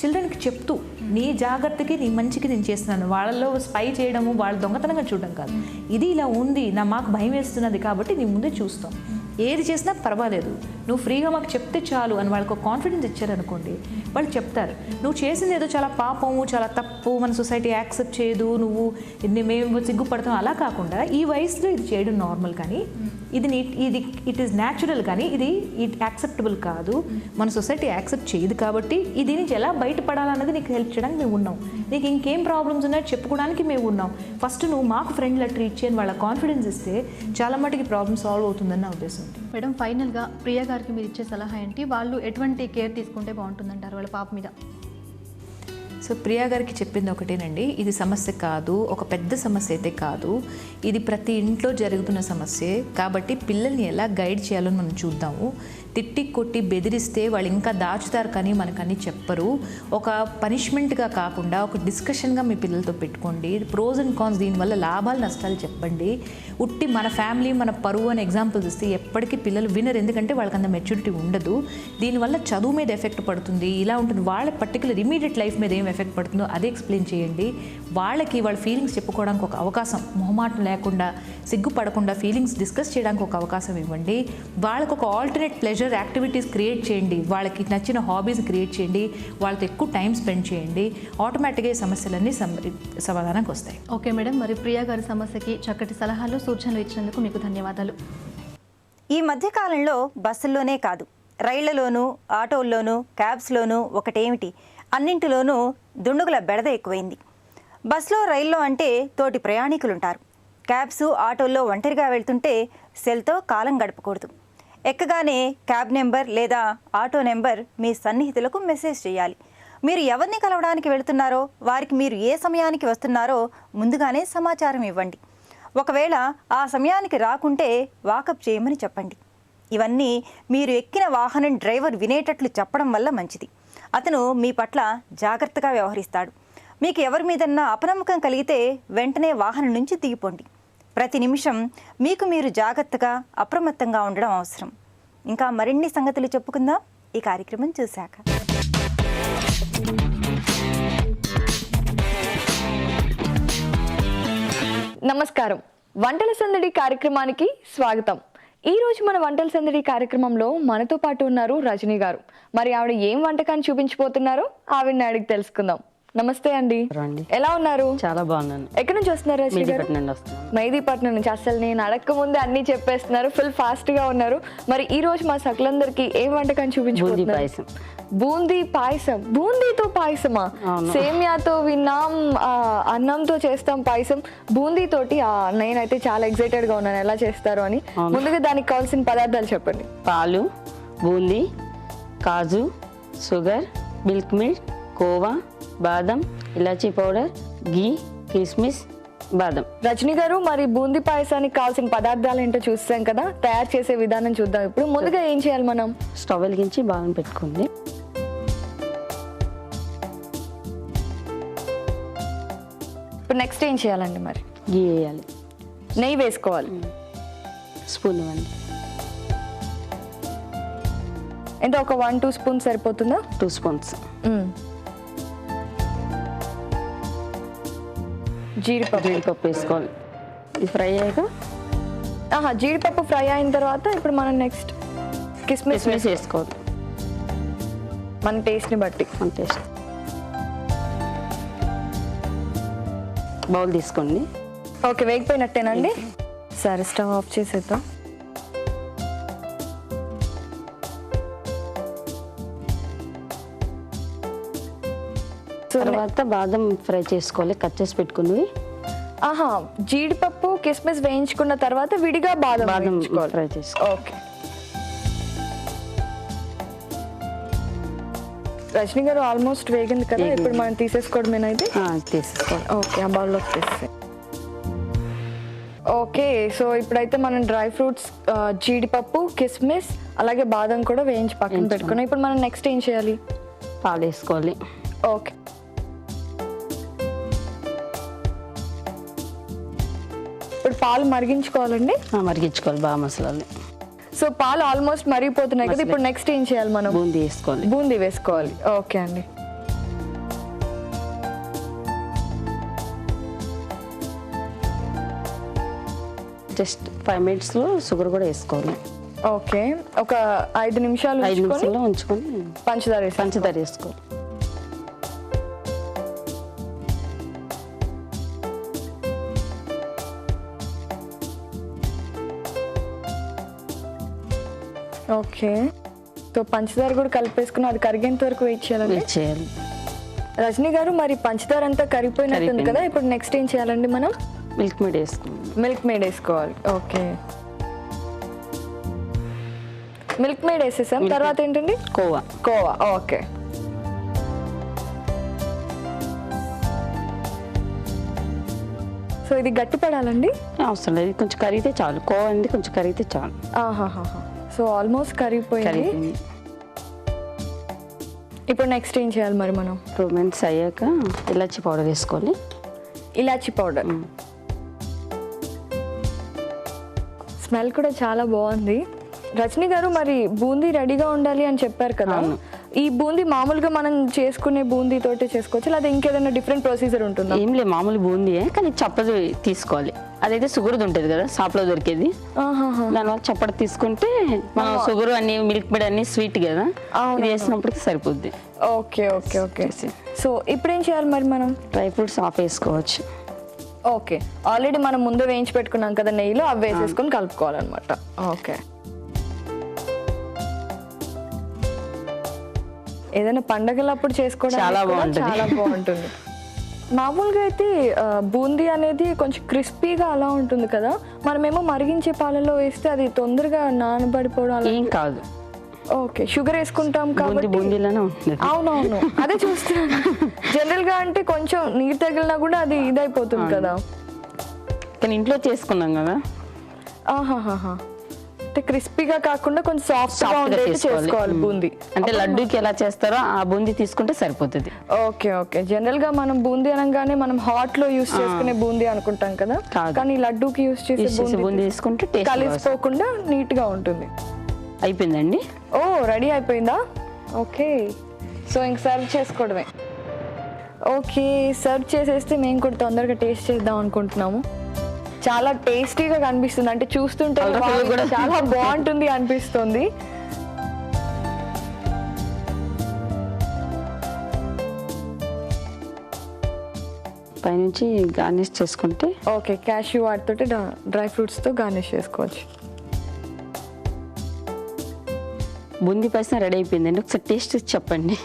చిల్డ్రన్కి చెప్తూ నీ జాగ్రత్తకి నీ మంచికి నేను చేస్తున్నాను, వాళ్ళలో స్పై చేయడము, వాళ్ళ దొంగతనంగా చూడడం కాదు, ఇది ఇలా ఉంది మాకు భయం వేస్తున్నది కాబట్టి నీ ముందే చూస్తాం, ఏది చేసినా పర్వాలేదు, నువ్వు ఫ్రీగా మాకు చెప్తే చాలు అని వాళ్ళకు కాన్ఫిడెన్స్ ఇచ్చారనుకోండి, వాళ్ళు చెప్తారు. నువ్వు చేసింది ఏదో చాలా పాపము, చాలా తప్పు, మన సొసైటీ యాక్సెప్ట్ చేయదు, మేము సిగ్గుపడతాం, అలా కాకుండా ఈ వయసులో ఇది చేయడం నార్మల్, కానీ ఇది ఇట్ ఈస్ న్యాచురల్, కానీ ఇది యాక్సెప్టబుల్ కాదు, మన సొసైటీ యాక్సెప్ట్ చేయదు, కాబట్టి ఇది నుంచి ఎలా బయటపడాలన్నది నీకు హెల్ప్ చేయడానికి మేము ఉన్నాం, నీకు ఇంకేం ప్రాబ్లమ్స్ ఉన్నాయో చెప్పుకోవడానికి మేము ఉన్నాం, ఫస్ట్ నువ్వు మాకు ఫ్రెండ్లా ట్రీట్ చేయని వాళ్ళ కాన్ఫిడెన్స్ ఇస్తే చాలా మటుకి ప్రాబ్లమ్ సాల్వ్ అవుతుందని నా ఉద్దేశం. మేడం ఫైనల్గా ప్రియా గారికి మీరు ఇచ్చే సలహా ఏంటి? వాళ్ళు ఎటువంటి కేర్ తీసుకుంటే బాగుంటుందంటారు వాళ్ళ పాప మీద? సో ప్రియా గారికి చెప్పింది ఒకటేనండి, ఇది సమస్య కాదు, ఒక పెద్ద సమస్య అయితే కాదు, ఇది ప్రతి ఇంట్లో జరుగుతున్న సమస్యే, కాబట్టి పిల్లల్ని ఎలా గైడ్ చేయాలో మనం చూద్దాము. తిట్టి కొట్టి బెదిరిస్తే వాళ్ళు ఇంకా దాచుతారు, కానీ మనకన్నీ చెప్పరు. ఒక పనిష్మెంట్గా కాకుండా ఒక డిస్కషన్గా మీ పిల్లలతో పెట్టుకోండి, ప్రోస్ అండ్ కాన్స్, దీనివల్ల లాభాలు నష్టాలు చెప్పండి. ఉట్టి మన ఫ్యామిలీ మన పరువు అని ఎగ్జాంపుల్స్ ఇస్తే ఎప్పటికీ పిల్లలు వినరు, ఎందుకంటే వాళ్ళకి అంత మెచ్యూరిటీ ఉండదు. దీనివల్ల చదువు మీద ఎఫెక్ట్ పడుతుంది, ఇలా ఉంటుంది, వాళ్ళ పర్టికులర్ ఇమీడియట్ లైఫ్ మీద ఏం ఎఫెక్ట్ పడుతుందో అదే ఎక్స్ప్లెయిన్ చేయండి. వాళ్ళకి వాళ్ళ ఫీలింగ్స్ చెప్పుకోవడానికి ఒక అవకాశం, మొహమాటం లేకుండా సిగ్గుపడకుండా ఫీలింగ్స్ డిస్కస్ చేయడానికి ఒక అవకాశం ఇవ్వండి. వాళ్ళకు ఒక ఆల్టర్నేట్ ప్లెజర్ యాక్టివిటీస్ క్రియేట్ చేయండి, వాళ్ళకి నచ్చిన హాబీస్ క్రియేట్ చేయండి, వాళ్ళతో ఎక్కువ టైం స్పెండ్ చేయండి, ఆటోమేటిక్గా ఈ సమస్యలన్నీ సమాధానానికి వస్తాయి. ఓకే మేడం, మరి ప్రియా గారి సమస్యకి చక్కటి సలహాలు సూచనలు ఇచ్చినందుకు మీకు ధన్యవాదాలు. ఈ మధ్యకాలంలో బస్సుల్లోనే కాదు, రైళ్లలోనూ, ఆటోల్లోనూ, క్యాబ్స్లోనూ, ఒకటేమిటి అన్నింటిలోనూ దుండుగుల బెడద ఎక్కువైంది. బస్సులో, రైల్లో అంటే తోటి ప్రయాణికులుంటారు. క్యాబ్స్, ఆటోల్లో ఒంటరిగా వెళ్తుంటే సెల్తో కాలం గడపకూడదు. ఎక్కగానే క్యాబ్ నెంబర్ లేదా ఆటో నెంబర్ మీ సన్నిహితులకు మెసేజ్ చేయాలి. మీరు ఎవరిని కలవడానికి వెళుతున్నారో, వారికి మీరు ఏ సమయానికి వస్తున్నారో ముందుగానే సమాచారం ఇవ్వండి. ఒకవేళ ఆ సమయానికి రాకుంటే వాకప్ చేయమని చెప్పండి. ఇవన్నీ మీరు ఎక్కిన వాహనం డ్రైవర్ వినేటట్లు చెప్పడం వల్ల మంచిది. అతను మీ పట్ల జాగ్రత్తగా వ్యవహరిస్తాడు. మీకు ఎవరి మీదన్నా అపనమ్మకం కలిగితే వెంటనే వాహనం నుంచి దిగిపోండి. ప్రతి నిమిషం మీకు మీరు జాగ్రత్తగా అప్రమత్తంగా ఉండడం అవసరం. ఇంకా మరిన్ని సంగతులు చెప్పుకుందాం ఈ కార్యక్రమం చూశాక. నమస్కారం, వంటల సందడి కార్యక్రమానికి స్వాగతం. ఈ రోజు మన వంటల సందడి కార్యక్రమంలో మనతో పాటు ఉన్నారు రజనీ గారు. మరి ఆవిడ ఏం వంటకాన్ని చూపించబోతున్నారో ఆవిడని అడిగి తెలుసుకుందాం. నమస్తే అండి, ఎలా ఉన్నారు? చాలా బాగున్నాను. ఎక్కడి నుంచి వస్తున్నారు? మెహదీపట్నం నుంచి. అసలు నేను అడగక ముందే అన్ని చెప్పేస్తున్నారు, ఫుల్ ఫాస్ట్ గా ఉన్నారు. మరి ఈ రోజు మా సకలందరికి ఏం వంటకాన్ని చూపించబోతున్నారు? బూందీ పాయసం. బూందీతో పాయసమా? సేమియాతో విన్నాం, అన్నంతో చేస్తాం పాయసం, బూందీ తోటి నేనైతే చాలా ఎక్సైటెడ్ గా ఉన్నాను ఎలా చేస్తారు అని. ముందుగా దానికి కావాల్సిన పదార్థాలు చెప్పండి. పాలు, బూందీ, కాజు, షుగర్, మిల్క్ మిల్క్, కోవా, బాదం, ఇలాచీ పౌడర్, ఘీ, కిస్మిస్, బాదం. రజనీ గారు, మరి బూందీ పాయసానికి కావాల్సిన పదార్థాలు ఏంటో చూస్తాం కదా, తయారు చేసే విధానం చూద్దాం. ఇప్పుడు ముందుగా ఏం చేయాలి మనం? స్టవ్ వెలిగించి బాదం పెట్టుకుంది. ఇప్పుడు నెక్స్ట్ ఏం చేయాలండి? మరి ఘీ వేయాలి, నెయ్యి వేసుకోవాలి. స్పూన్ ఇవ్వండి. ఎంత? ఒక 1-2 స్పూన్స్ సరిపోతుందా? 2 స్పూన్స్. జీడిపప్పు వేసుకోవాలి. ఇది ఫ్రై అయ్యాక జీడిపప్పు ఫ్రై అయిన తర్వాత ఇప్పుడు మనం నెక్స్ట్ కిస్మిస్ వేసుకోవాలి మన టేస్ట్ని బట్టి. మన టేస్ట్. బౌల్ తీసుకోండి. ఓకే, వేగిపోయినట్టేనండి. సరే, స్టవ్ ఆఫ్ చేసేద్దాం. తర్వాత బాదం ఫ్రై చేసుకోవాలి, కట్ చేసి పెట్టుకున్నవి. జీడిపప్పు కిస్మిస్ వేయించుకున్న తర్వాత విడిగా బాదం ఫ్రై చేసుకోవాలి. ఓకే. రజనీ గారు ఆల్మోస్ట్ వేగింది కదా, ఇప్పుడు మనం తీసేసుకోవడమేనైతే. తీసేసుకోవాలి. ఓకే, ఆ బౌల్లోకి తీసేసి. ఓకే, సో ఇప్పుడైతే మనం డ్రై ఫ్రూట్స్, జీడిపప్పు, కిస్మిస్ అలాగే బాదం కూడా వేయించి పక్కన పెట్టుకున్నాం. ఇప్పుడు మనం నెక్స్ట్ ఏం చేయాలి? పాలు వేసుకోవాలి. ఓకే, ఇప్పుడు పాలు మరిగించుకోవాలండి. మరిగించుకోవాలి బాగా మసాలాలు. సో పాలు ఆల్మోస్ట్ మరిగిపోతున్నాయి కదా, ఇప్పుడు నెక్స్ట్ ఏం చేయాలి మనం? బూందీ వేసుకోవాలి. బూందీ వేసుకోవాలి. ఓకే అండి. జస్ట్ 5 minutesలో షుగర్ కూడా వేసుకోవాలి. ఓకే, ఒక 5 నిమిషాలు ఉంచుకొని పంచదార వేసుకోవాలి. ఓకే, సో పంచదార కూడా కలిపేసుకుని అది కరిగేంత వరకు వెయిట్ చేయాలి. రజనీ గారు, మరి పంచదార అంతా కరిగిపోయినట్టుంది కదా, ఇప్పుడు నెక్స్ట్ ఏం చేయాలండి మనం? మిల్క్ మేడ్ వేసుకోవాలి. మిల్క్ మేడ్ వేసుకోవాలి. ఓకే, మిల్క్ మేడ్ వేసేసాం. తర్వాత ఏంటండి? కోవా. ఓకే, సో ఇది గట్టి పడాలండి? అవసరం లేదు, కొంచెం కరిగితే చాలు. కోవా అనేది కొంచెం కరిగితే చాలు. సో ఆల్మోస్ట్ కరిగిపోయింది. ఇప్పుడు నెక్స్ట్ ఏం చేయాలి మరి మనం? 2 minutes అయ్యాక ఇలాచీ పౌడర్ వేసుకోవాలి. ఇలాచీ పౌడర్. స్మెల్ కూడా చాలా బాగుంది. రజనీ గారు, మరి బూందీ రెడీగా ఉండాలి అని చెప్పారు కదా, ఈ బూందీ మామూలుగా మనం చేసుకునే బూందీ తోటే చేసుకోవచ్చు, లేదా ఇంకేదైనా డిఫరెంట్ ప్రొసీజర్ ఉంటుందా? ఏం లేదు, మామూలు బూందీయే, కానీ చప్పది తీసుకోవాలి. అదైతే షుగర్ ఉంటుంది కదా షాప్లో దొరికేది, దానివల్ల చప్పటి తీసుకుంటే మనం షుగర్ అన్ని మిల్క్ మేడ్ అన్ని స్వీట్ కదా, ఇది వేసినప్పటికి సరిపోద్ది. Okay okay okay. సో ఇప్పుడు ఏం చేయాలి మరి మనం? డ్రై ఫ్రూట్స్ ఆఫ్ వేసుకోవచ్చు. ఓకే, ఆల్రెడీ మనం ముందు వేయించి పెట్టుకున్నాం కదా నెయ్యిలో, అవి వేసేసుకొని కలుపుకోవాలన్నమాట. ఓకే, ఏదైనా పండగలప్పుడు చేసుకోవడానికి చాలా బాగుంటుంది. మామూలుగా అయితే బూందీ అనేది కొంచెం క్రిస్పీగా అలా ఉంటుంది కదా, మనమేమో మరిగించే పాలలో వేస్తే అది తొందరగా నానబడిపోవడం ఏం కాదు. ఓకే, షుగర్ వేసుకుంటాం కాబట్టి బూందీలోనే ఉంటుంది. అవునవును, అదే చూస్తున్నాను. జనరల్ గా అంటే కొంచెం నీరు తగిలినా కూడా అది ఇదైపోతుంది కదా, కానీ ఇంట్లో చేసుకున్నాం కదా. అంటే క్రిస్పీగా కాకుండా కొంచెం సాఫ్ట్ గా ఉండేది చేసుకోవాలి బూందీ. అంటే లడ్డూకి ఎలా చేస్తారో ఆ బూందీ తీసుకుంటే సరిపోతుంది. Okay okay. జనరల్ గా మనం బూందీ అనగానే మనం హాట్ లో యూస్ చేసుకునే బూందీ అనుకుంటాం కదా, కానీ లడ్డూకి యూస్ చేసే బూందీ తీసుకుంటే కలిసిపోకుండా నీట్ గా ఉంటుంది. అయిపోయిందండి. ఓ, రెడీ అయిపోయిందా? ఓకే, సో ఇంక సర్వ్ చేసుకోవడమే. ఓకే, సర్వ్ చేసేస్తే మేము కూడా తొందరగా టేస్ట్ చేద్దాం అనుకుంటున్నాము. చాలా టేస్టీగా కనిపిస్తుంది, అంటే చూస్తుంటే కూడా చాలా బాగుంటుంది అనిపిస్తుంది. పైనుంచి గార్నిష్ చేసుకుంటే ఓకే, క్యాష్యూ వాటితోటి డ్రై ఫ్రూట్స్తో గార్నిష్ చేసుకోవచ్చు. బూందీ పాయసం రెడీ అయిపోయిందండి, ఒకసారి టేస్ట్ చెప్పండి.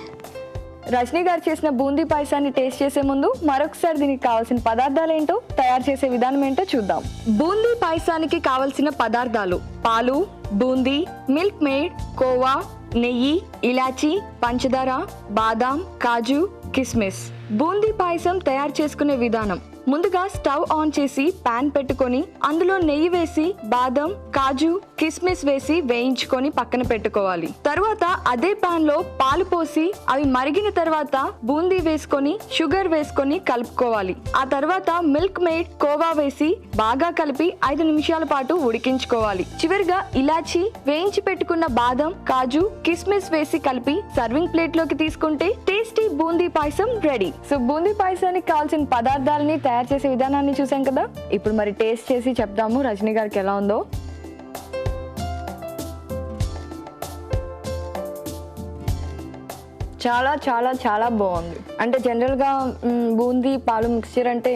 రజనీ గారు చేసిన బూందీ పాయసాన్ని టేస్ట్ చేసే ముందు మరొకసారి దీనికి కావాల్సిన పదార్థాలు ఏంటో, తయారు చేసే విధానం ఏంటో చూద్దాం. బూందీ పాయసానికి కావలసిన పదార్థాలు: పాలు, బూందీ, మిల్క్ మేడ్, కోవా, నెయ్యి, ఇలాచి, పంచదార, బాదాం, కాజు, కిస్మిస్. బూందీ పాయసం తయారు చేసుకునే విధానం: ముందుగా స్టవ్ ఆన్ చేసి పాన్ పెట్టుకొని అందులో నెయ్యి వేసి బాదం, కాజు, కిస్మిస్ వేసి వేయించుకొని పక్కన పెట్టుకోవాలి. తర్వాత అదే పాన్ లో పాలు పోసి అవి మరిగిన తర్వాత బూందీ వేసుకొని షుగర్ వేసుకొని కలుపుకోవాలి. ఆ తర్వాత మిల్క్ మేడ్, కోవా వేసి బాగా కలిపి 5 నిమిషాల పాటు ఉడికించుకోవాలి. చివరిగా ఇలాచి, వేయించి పెట్టుకున్న బాదం, కాజు, కిస్మిస్ వేసి కలిపి సర్వింగ్ ప్లేట్ లోకి తీసుకుంటే టేస్టీ బూందీ పాయసం రెడీ. సో బూందీ పాయసానికి కావాల్సిన పదార్థాలని తయారు చేసే విధానాన్ని చూసాం కదా, ఇప్పుడు మరి టేస్ట్ చేసి చెప్దాము రజనీ గారికి ఎలా ఉందో. చాలా చాలా చాలా బాగుంది. అంటే జనరల్గా బూందీ పాలు మిక్స్చర్ అంటే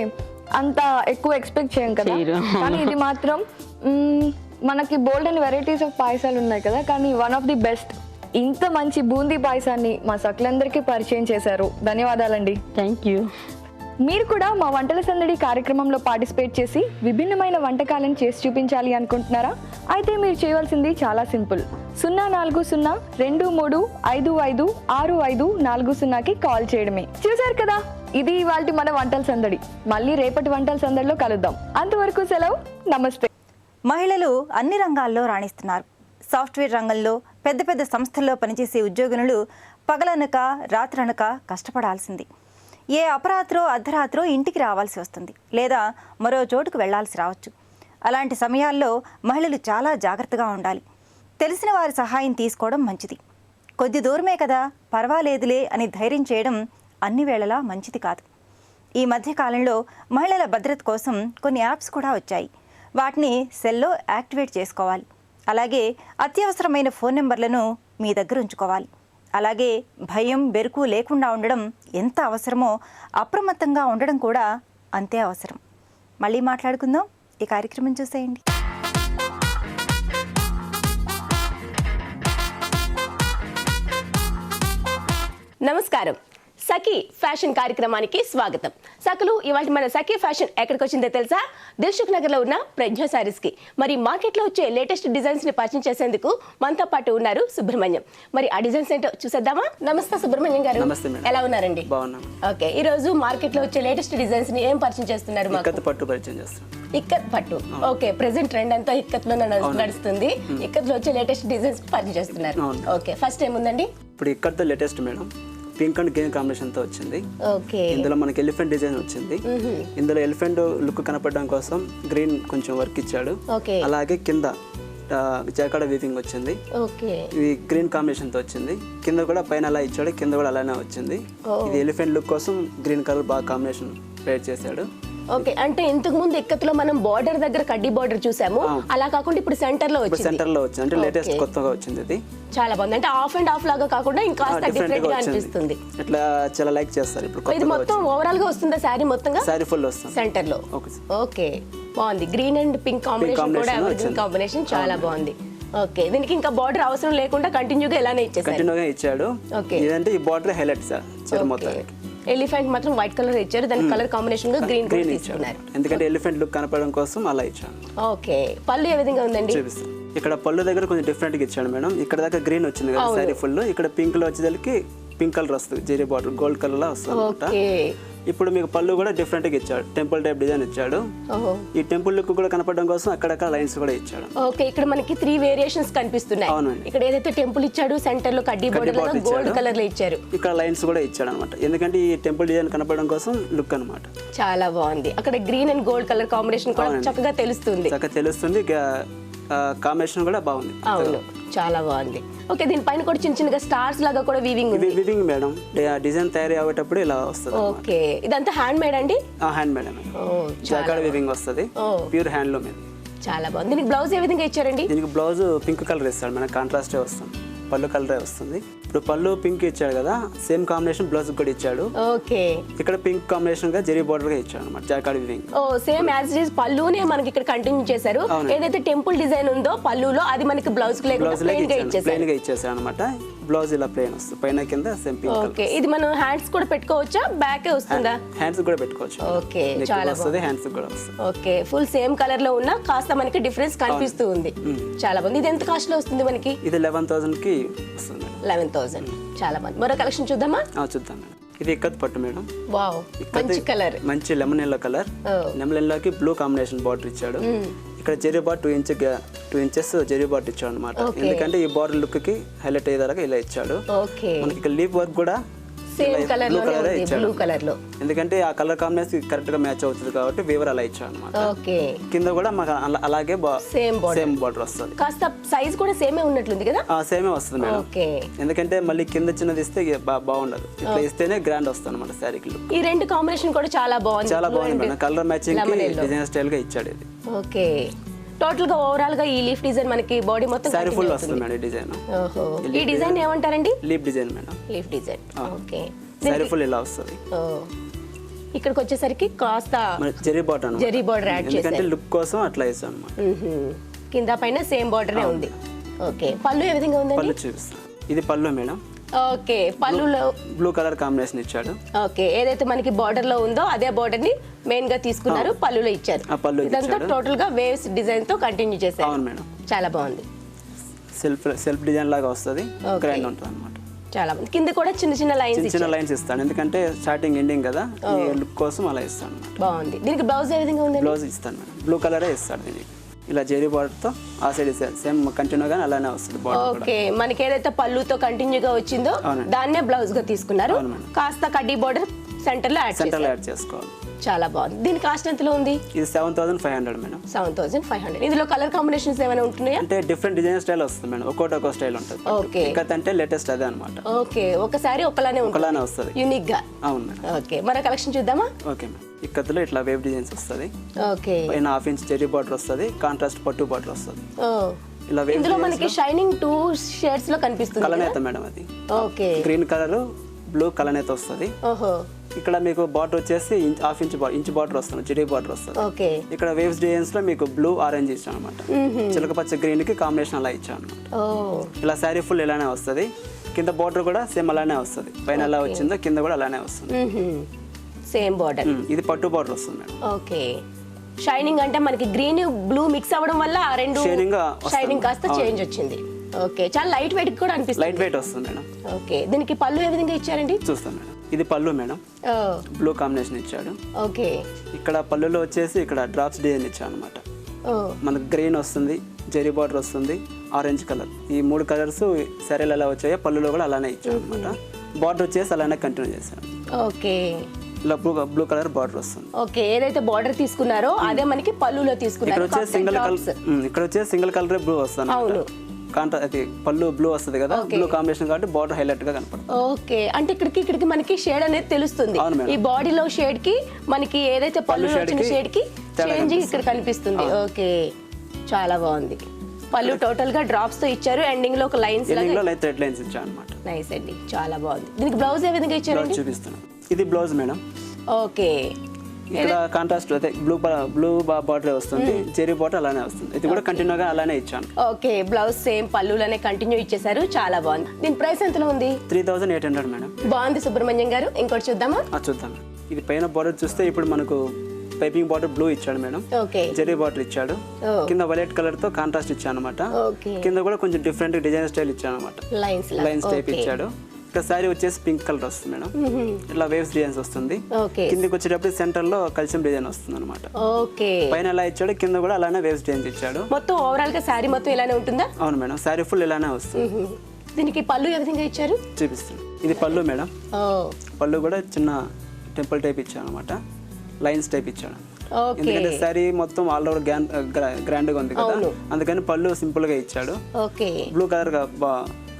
అంత ఎక్కువ ఎక్స్పెక్ట్ చేయం కదా, కానీ ఇది మాత్రం మనకి బోల్డ్ అండ్ వెరైటీస్ ఆఫ్ పాయసాలు ఉన్నాయి కదా, కానీ వన్ ఆఫ్ ది బెస్ట్. ఇంత మంచి బూందీ పాయసాన్ని మా సకులందరికీ పరిచయం చేశారు. ధన్యవాదాలండి. Thank you. మీరు కూడా మా వంటల సందడి కార్యక్రమంలో పార్టిసిపేట్ చేసి విభిన్నమైన వంటకాలను చేసి చూపించాలి అనుకుంటున్నారా? అయితే మీరు చేయవలసింది చాలా సింపుల్. 040-23-55-6540కి కాల్ చేయడమే. చూసారు కదా, ఇది ఇవాల్టి మన వంటల సందడి. మళ్ళీ రేపటి వంటల సందడిలో కలుద్దాం. అంతవరకు సెలవు, నమస్తే. మహిళలు అన్ని రంగాల్లో రాణిస్తున్నారు. సాఫ్ట్వేర్ రంగంలో పెద్ద పెద్ద సంస్థల్లో పనిచేసే ఉద్యోగినులు పగలనక రాత్రనక కష్టపడాల్సింది. ఏ అపరాత్రో అర్ధరాత్రో ఇంటికి రావాల్సి వస్తుంది, లేదా మరో చోటుకు వెళ్లాల్సి రావచ్చు. అలాంటి సమయాల్లో మహిళలు చాలా జాగ్రత్తగా ఉండాలి. తెలిసిన వారి సహాయం తీసుకోవడం మంచిది. కొద్ది దూరమే కదా, పర్వాలేదులే అని ధైర్యం చేయడం అన్ని వేళలా మంచిది కాదు. ఈ మధ్య కాలంలో మహిళల భద్రత కోసం కొన్ని యాప్స్ కూడా వచ్చాయి. వాటిని సెల్లో యాక్టివేట్ చేసుకోవాలి. అలాగే అత్యవసరమైన ఫోన్ నెంబర్లను మీ దగ్గర ఉంచుకోవాలి. అలాగే భయం బెరుకు లేకుండా ఉండడం ఎంత అవసరమో అప్రమత్తంగా ఉండడం కూడా అంతే అవసరం. మళ్ళీ మాట్లాడుకుందాం. ఈ కార్యక్రమం చూసేయండి. నమస్కారం. సఖీ ఫ్యాషన్ కార్యక్రమానికి స్వాగతం. సఖలు, ఇవాళ మన సఖీ ఫ్యాషన్ ఎక్కడికి వచ్చిందో తెలుసా? దిల్సుఖ్ నగర్ లో ఉన్న ప్రజ్ఞ సారీస్ కి. మరి మార్కెట్ లో వచ్చే లేటెస్ట్ డిజైన్స్ ని పరిచయం చేసేందుకు మనతో పాటు ఉన్నారు సుబ్రహ్మణ్యం. మరి ఆ డిజైన్స్ ఏంటో చూసేద్దామా? నమస్తే సుబ్రహ్మణ్యం గారు. నమస్తే మేడం. ఎలా ఉన్నారండి? బాగున్నాం. ఓకే, ఈ రోజు మార్కెట్ లో వచ్చే లేటెస్ట్ డిజైన్స్ ని ఏం పరిచయం చేస్తున్నారు? ఇక్కత్ పట్టు పరిచయం చేస్తున్నాం. ఇక్కత్ పట్టు. ఓకే, ప్రెసెంట్ ట్రెండ్ అంతా ఇక్కత్ లో నడుస్తుంది. ఇక్కత్ లో వచ్చే లేటెస్ట్ డిజైన్స్ పరిచయం చేస్తున్నారు. ఓకే, ఫస్ట్ ఏముందండి? ఇప్పుడు ikat latest madam, pink and green combination తో వచ్చింది. ఓకే, ఇందులో మనకి ఎలిఫెంట్ డిజైన్ వచ్చింది. ఇందులో ఎలిఫెంట్ లుక్ కనపడడం కోసం గ్రీన్ కొంచెం వర్క్ ఇచ్చాడు. ఓకే, అలాగే కింద జాకాడ వీవింగ్ వచ్చింది. ఓకే, ఇది గ్రీన్ కాంబినేషన్ తో వచ్చింది. కింద కూడా పైన అలా ఇచ్చాడు, కింద కూడా అలానే వచ్చింది. ఇది ఎలిఫెంట్ లుక్ కోసం గ్రీన్ కలర్ బాగా కాంబినేషన్ పేర్ చేశాడు. ఓకే, అంటే ఇంతకు ముందు ఇక్కత్లో మనం బార్డర్ దగ్గర కడ్డీ బార్డర్ చూసాము, అలా కాకుండా ఇప్పుడు సెంటర్ లో వచ్చింది. సెంటర్ లో వచ్చింది, అంటే లేటెస్ట్ కొత్తగా వచ్చింది. ఇది చాలా బాగుంది. అంటే ఆఫ్ అండ్ ఆఫ్ లాగా కాకుండా ఇంకా డిఫరెంట్ గా అనిపిస్తుంది. ఇట్లా చాలా లైక్ చేస్తారు ఇప్పుడు. ఇది మొత్తం ఓవరాల్ గా వస్తుందా శారీ మొత్తంగా? శారీ ఫుల్ వస్తుంది సెంటర్ లో. ఓకే, బాగుంది. గ్రీన్ అండ్ పింక్ కాంబినేషన్ కూడా ఎవర్ కాంబినేషన్ చాలా బాగుంది. ఓకే, దీనికి ఇంకా బార్డర్ అవసరం లేకుండా కంటిన్యూగా ఇలానే ఇచ్చేసారు. కంటిన్యూగా ఇచ్చాడు. ఇదంటే ఈ బార్డర్ హైలైట్ సార్ చీర మొత్తానికి. ఎలిఫెంట్ మాత్రం వైట్ కలర్ ఇచ్చారు, దాని కలర్ కాంబినేషన్ గా గ్రీన్ కలర్ తీసుకున్నారు. ఎందుకంటే ఎలిఫెంట్ లుక్ కనపడడం కోసం అలా ఇచ్చాను. ఓకే, పళ్ళు ఏ విధంగా ఉందండి? చూపిస్తాను. ఇక్కడ పళ్ళు దగ్గర కొంచెం డిఫరెంట్ గా ఇచ్చాడు మేడం. ఇక్కడ దాకా గ్రీన్ వచ్చింది కదా సారీ ఫుల్, ఇక్కడ పింక్ లో వచ్చేసరికి పింక్ కలర్ వస్తుంది, జెరీ బార్డర్ గోల్డ్ కలర్ లా వస్తుంది అన్నమాట. ఇప్పుడు మీకు పళ్ళు కూడా డిఫరెంట్ గా ఇచ్చాడు, టెంపుల్ టైప్ డిజైన్ ఇచ్చాడు. ఈ టెంపుల్ లుక్ కూడా కనపడడం కోసం అక్కడక్కడ లైన్స్ కూడా ఇచ్చాడు. ఓకే, ఇక్కడ మనకి 3 వేరియేషన్స్ కనిపిస్తున్నాయి. ఇక్కడ ఏదైతే టెంపుల్ ఇచ్చాడు, సెంటర్ లో కడ్డీ బోర్డర్ గోల్డ్ కలర్ లో ఇచ్చారు. ఇక్కడ లైన్స్ కూడా ఇచ్చాడు అనమాట, ఎందుకంటే ఈ టెంపుల్ డిజైన్ కనపడడం కోసం లుక్ అన్నమాట. చాలా బాగుంది. అక్కడ green and gold colour combination కూడా చక్కగా తెలుస్తుంది. కాంబినేషన్ కూడా బాగుంది. అవును, చాలా బాగుంది. ఓకే, దీనిపైన కూడా చిన్న చిన్నగా స్టార్స్ లాగా కూడా వీవింగ్ ఉంది. వీవింగ్ మేడం, డిజైన్ తయారీ అయ్యేటప్పుడు ఇలా వస్తుంది. ఓకే, ఇదంతా హ్యాండ్ మేడ్ అండి? Hand made madam. Jacquard weaving వస్తుంది, ప్యూర్ హ్యాండ్లూమ్ ఇది. చాలా బాగుంది. దీనికి బ్లౌజ్ ఏ విధంగా ఇచ్చారండి? దీనికి బ్లౌజ్ పింక్ కలర్ ఇస్తాడు మేడం, కాంట్రాస్టే వస్తుంది. పళ్ళు కలరే వస్తుంది. ఇప్పుడు పళ్ళు పింక్ ఇచ్చాడు కదా, సేమ్ కాంబినేషన్ బ్లౌజ్ కూడా ఇచ్చాడు. ఓకే, ఇక్కడ పింక్ కాంబినేషన్ గా జెరీ బార్డర్ గా ఇచ్చాడు అన్నమాట, jacquard weaving. Same as it is పళ్ళునే మనకి ఇక్కడ కంటిన్యూ చేశారు. ఏదైతే టెంపుల్ డిజైన్ ఉందో పళ్ళులో అది మనకి బ్లౌజ్ ప్లెయిన్ గా ఇచ్చేసారు అన్నమాట. బ్లౌజ్ ఇలా ప్లెయిన్ వస్తుంది, పైన కింద సేమ్ పింక్. ఓకే, ఇది మనం హ్యాండ్స్ కూడా పెట్టుకోవచ్చా? బ్యాక్ వస్తుందా? హ్యాండ్స్ కూడా పెట్టుకోవచ్చు. ఓకే, చాలా వస్తుంది, హ్యాండ్స్ కూడా వస్తుంది. ఓకే, ఫుల్ సేమ్ కలర్ లో ఉన్న కాస్త మనకి డిఫరెన్స్ కనిపిస్తూ ఉంది. చాలా బాగుంది. ఇది ఎంత కాస్ట్ లో వస్తుంది మనకి? ఇది 11,000 కి వస్తుంది. 11,000. చాలా బాగుంది. మరో కలెక్షన్ చూద్దామా? చూద్దాం మేడం. ఇది ఇక్కత్ పట్టు మేడం. వావ్, మంచి కలర్, మంచి లెమన్ ఎల్లో కలర్. లెమన్ ఎల్లోకి బ్లూ కాంబినేషన్ బార్డర్ ఇచ్చాడు. ఇక్కడ zari bar 2 inches zari border ఇచ్చాడు అనమాట, ఎందుకంటే ఈ బార్డర్ లుక్ కి హైలైట్ అయ్యేదాకా ఇలా ఇచ్చాడు. మనకి ఇక్కడ లీఫ్ వర్క్ కూడా సేమ్ కలర్ లో ఇచ్చాడు, బ్లూ కలర్ లో. ఎందుకంటే ఆ కలర్ కాంబినేషన్ కరెక్ట్ గా మ్యాచ్ అవుతుంది కాబట్టి వీవర్ అలా ఇచ్చాడు అనమాట. ఓకే, కింద కూడా మాకు అలాగే సేమ్ బార్డర్ వస్తుంది. కాస్త సైజ్ కూడా సేమే ఉన్నట్లుంది కదా? సేమే వస్తుంది మేడం. ఓకే, ఎందుకంటే మళ్ళీ కింద చిన్నది ఇస్తే బాగుండదు, ఇట్లా ఇస్తేనే గ్రాండ్ వస్తుంది అనమాట శారీకి. ఈ రెండు కాంబినేషన్ కూడా చాలా బాగుంది. చాలా బాగుంది మేడం, కలర్ మ్యాచింగ్ కి డిజైన్ స్టైల్ గా ఇచ్చాడు ఇది. ఓకే, టోటల్ గా ఓవరాల్ గా ఈ లీఫ్ డిజైన్ మనకి బాడీ మొత్తం సారీ continue ఫుల్ అవుతుంది. వస్తుంది మేడం డిజైన్. ఓహో, ఈ డిజైన్ ఏమంటారండి? Leaf design madam. Leaf design. Okay, sari full ఇలా వస్తుంది. ఇక్కడికి వచ్చేసరికి కాస్త zari border zari border add ఎందుకంటే చేశారు. లుక్ కోసం అట్లా వేసాం అన్నమాట. కింద పైన సేమ్ బార్డరే ఉంది. ఓకే, పళ్ళు ఏ విధంగా పళ్ళు ఉందండి? చూపిస్తాను. ఇది పళ్ళు మేడం. ఓకే, పళ్ళులో బ్లూ కలర్ కాంబినేషన్ ఇచ్చాడు. ఓకే, ఏదైతే మనకి బార్డర్ లో ఉందో అదే బార్డర్ ని మెయిన్ గా తీసుకున్నారు, పళ్ళులో ఇచ్చారు. ఆ పళ్ళు ఇదంతా ఇచ్చాడు. టోటల్ గా వేవ్స్ డిజైన్ తో కంటిన్యూ చేశారు. అవును మేడం. చాలా బాగుంది. సెల్ఫ్ డిజైన్ లాగా వస్తుంది, Okay. గ్రాండ్ ఉంటుంది అనమాట. చాలా బాగుంది. కింద కూడా చిన్న చిన్న లైన్స్ చిన్న చిన్న లైన్స్ ఇస్తాను ఎందుకంటే స్టార్టింగ్ ఎండింగ్ కదా, ఈ లుక్ కోసం అలా ఇస్తాను అనమాట. బాగుంది. దీనికి బ్లౌజ్ ఏ విధంగా ఉంది? బ్లౌజ్ ఇస్తాను మేడం, బ్లూ కలరే ఇస్తాడు దీనికి. ఇలా జెరీ బార్డర్తో ఆ సైడ్ సేమ్ కంటిన్యూగా అలానే వస్తుంది బార్డర్ కూడా. ఓకే, మనకి ఏదైతే పళ్ళుతో కంటిన్యూగా వచ్చిందో అవునండి. దాన్నే బ్లౌజ్ గా తీసుకున్నారు. అవును మేడం. కాస్త కడ్డీ బార్డర్ సెంటర్ లో యాడ్ సెంటర్లో చేశారు. యాడ్ చేసుకోవాలి. చాలా బాగుంది. దీని కాస్ట్ ఎంతలో ఉంది? ఇది 7500 మేడం. 7500. ఇందులో కలర్ కాంబినేషన్స్ ఏమైనా ఉంటున్నాయా? అంటే డిఫరెంట్ డిజైన్ స్టైల్ వస్తుంది మేడం, ఒక్కో స్టైల్ ఉంటుంది. ఓకే. ఇంకా అంటే లేటెస్ట్ అదే అనమాట. ఓకే, ఒకసారి ఒకలానే ఒకలానే వస్తుంది. యూనిక్ గా. అవును మేడం. ఓకే, మన కలెక్షన్ చూద్దామా? Okay madam. ఇక్కత్తులో ఇట్లా వేవ్ డిజైన్స్ వస్తుంది, ఓకే. పైన 1/2 ఇంచ్ జెరీ బార్డర్ వస్తుంది, కాంట్రాస్ట్ పట్టు బార్డర్ వస్తుంది. ఓ, ఇలా వేవ్ ఇందులో మనకి షైనింగ్ 2 షేడ్స్ లో కనిపిస్తుంది కదా? కలనేత మేడం అది. ఓకే. గ్రీన్ కలర్ బ్లూ కలనేత వస్తుంది. ఓహో, ఇక్కడ మీకు బార్డర్ వచ్చేసి 1/2 ఇంచ్ బార్డర్ వస్తుంది, జెరీ బార్డర్ వస్తుంది. ఓకే. ఇక్కడ వేవ్స్ డిజైన్స్ లో మీకు బ్లూ ఆరెంజ్ ఇచ్చాను అనమాట, చిలక పచ్చ గ్రీన్ కి కాంబినేషన్ అలా ఇచ్చాను అనమాట. ఓ, ఇలా శారీ ఫుల్ ఇలానే వస్తుంది, కింద బార్డర్ కూడా సేమ్ అలానే వస్తుంది, పైన ఎలా వచ్చిందో కింద కూడా అలానే వస్తుంది. Same border. ఇది పట్టు బార్డర్ వస్తుంది మేడం. ఓకే, షైనింగ్ అంటే మనకి గ్రీన్ బ్లూ మిక్స్ అవ్వడం వల్ల ఆ రెండు Shining గా వస్తుంది. షైనింగ్ కాస్త చేంజ్ వచ్చింది. ఓకే, చాలా లైట్ వెయిట్ కూడా అనిపిస్తుంది. లైట్ వెయిట్ వస్తుంది మేడం. ఓకే, దీనికి పళ్ళు ఏ విధంగా ఇచ్చారండి? చూస్తాం మేడం. ఇది పళ్ళు మేడం, ఓ, బ్లూ కాంబినేషన్ ఇచ్చాడు. ఓకే. ఇక్కడ పళ్ళులో వచ్చేసి ఇక్కడ డ్రాప్స్ డిజైన్ ఇచ్చాను అనమాట. ఓ, మనకు గ్రీన్ వస్తుంది, జెరీ బార్డర్ వస్తుంది, ఆరెంజ్ కలర్, ఈ 3 కలర్స్ సరేలు ఎలా వచ్చాయో పళ్ళులో కూడా అలానే ఇచ్చాను అనమాట. బార్డర్ వచ్చేసి అలానే కంటిన్యూ చేశాను. ఓకే. ఇలా బ్లూ కలర్ బార్డర్ వస్తుంది. ఓకే, ఏదైతే బార్డర్ తీసుకున్నారో అదే మనకి పళ్ళులో ఇక్కడ తీసుకున్నారు. వచ్చేసి సింగిల్ కలర్ బ్లూ వస్తుంది. అవును. అది పళ్ళు బ్లూ వస్తుంది కదా, బ్లూ కాంబినేషన్ కాబట్టి బార్డర్ హైలైట్ గా కనపడుతుంది. ఓకే, అంటే ఇక్కడికి మనకి షేడ్ అనేది తెలుస్తుంది. అవును మేడం. ఈ బాడీలో షేడ్ కి మనకి ఏదైతే పళ్ళులో shade వచ్చిన కి షేడ్ కి తేడా చేంజింగ్ ఇక్కడ కనిపిస్తుంది. ఓకే, చాలా బాగుంది. పళ్ళు టోటల్ గా డ్రాప్స్ తో ఇచ్చారు, ఎండింగ్ లో ఒక లైన్స్ ఎండింగ్ లో లైట్ థ్రెడ్ లైన్స్ ఇచ్చాను అనమాట. నైస్ అండి, చాలా బాగుంది. దీనికి బ్లౌజ్ ఏ విధంగా బ్లౌజ్ ఇచ్చారండి? చూపిస్తున్నాను. ఇది బ్లౌజ్ మేడం. ఓకే. ఇక్కడ కాంట్రాస్ట్ అదే బ్లూ బార్డర్ వస్తుంది, జెరీ బార్డర్ అలానే వస్తుంది. ఇది కూడా కంటిన్యూగా అలానే ఇచ్చాను. ఓకే, బ్లౌజ్ సేమ్ పళ్ళులోనే కంటిన్యూ ఇచ్చేసారు, చాలా బాగుంది. దీని ప్రైస్ ఎంతలో ఉంది? 3800 మేడం. బాగుంది సుబ్రహ్మణ్యం గారు. ఇంకోటి చూద్దామా? చూద్దాం. ఇది పైన బార్డర్ చూస్తే ఇప్పుడు మనకు పైపింగ్ బార్డర్ బ్లూ ఇచ్చాడు మేడం, ఓకే. జెరీ బార్డర్ ఇచ్చాడు, కింద వైలెట్ కలర్ తో కాంట్రాస్ట్ ఇచ్చాను అనమాట. ఓకే. కింద కూడా కొంచెం డిఫరెంట్ డిజైన్ స్టైల్ ఇచ్చాను అనమాట, లైన్స్ టైప్ ఇచ్చాడు. ఇక్కడ శారీ వచ్చేసి పింక్ కలర్ వస్తుంది మేడం, ఇలా వేవ్స్ డిజైన్స్ వస్తుంది. ఓకే. కిందకి వచ్చేటప్పుడు సెంటర్ లో కలిసి డిజైన్ వస్తుంది అనమాట. ఓకే, పైన ఎలా ఇచ్చాడు, కింద కూడా అలానే వేవ్స్ డిజైన్స్ ఇచ్చాడు. మొత్తం ఓవరాల్ గా శారీ మొత్తం ఇలానే ఉంటుందా? అవును మేడం, శారీ ఫుల్ ఇలానే వస్తుంది. దీనికి పళ్ళు ఏ విధంగా ఇచ్చారు? చూపిస్తాను. ఇది పళ్ళు మేడం. పళ్ళు కూడా చిన్న టెంపుల్ టైప్ ఇచ్చాను అనమాట, లైన్స్ టైప్ ఇచ్చాడు. ఓకే. ఎందుకంటే శారీ మొత్తం ఆల్ ఓవర్ గ్రాండ్ గా ఉంది కదా, అందుకని పళ్ళు సింపుల్ గా ఇచ్చాడు. ఓకే, బ్లూ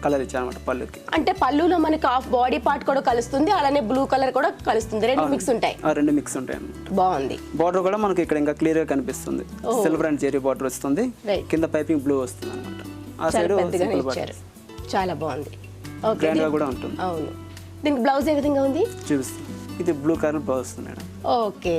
కలర్ ఇచ్చాడు అనమాట పళ్ళుకి. అంటే పళ్ళులో మనకి హాఫ్ బాడీ పార్ట్ కూడా కలుస్తుంది, అలానే బ్లూ కలర్ కూడా కలుస్తుంది, రెండు మిక్స్ ఉంటాయి. రెండు మిక్స్ ఉంటాయి అనమాట. బాగుంది. బార్డర్ కూడా మనకి ఇక్కడ ఇంకా క్లియర్ గా కనిపిస్తుంది, సిల్వర్ అండ్ జెరీ బార్డర్ వస్తుంది, కింద పైపింగ్ బ్లూ వస్తుంది అనమాట. ఆ సైడ్ పెద్దగానే ఇచ్చారు, చాలా బాగుంది. ఓకే, గ్రాండ్ గా కూడా ఉంటుంది. అవును. దీనికి బ్లౌజ్ ఏ విధంగా ఉంది? చూపిస్తుంది. ఇది బ్లూ కలర్ బ్లౌజ్ వస్తుంది మేడం. ఓకే,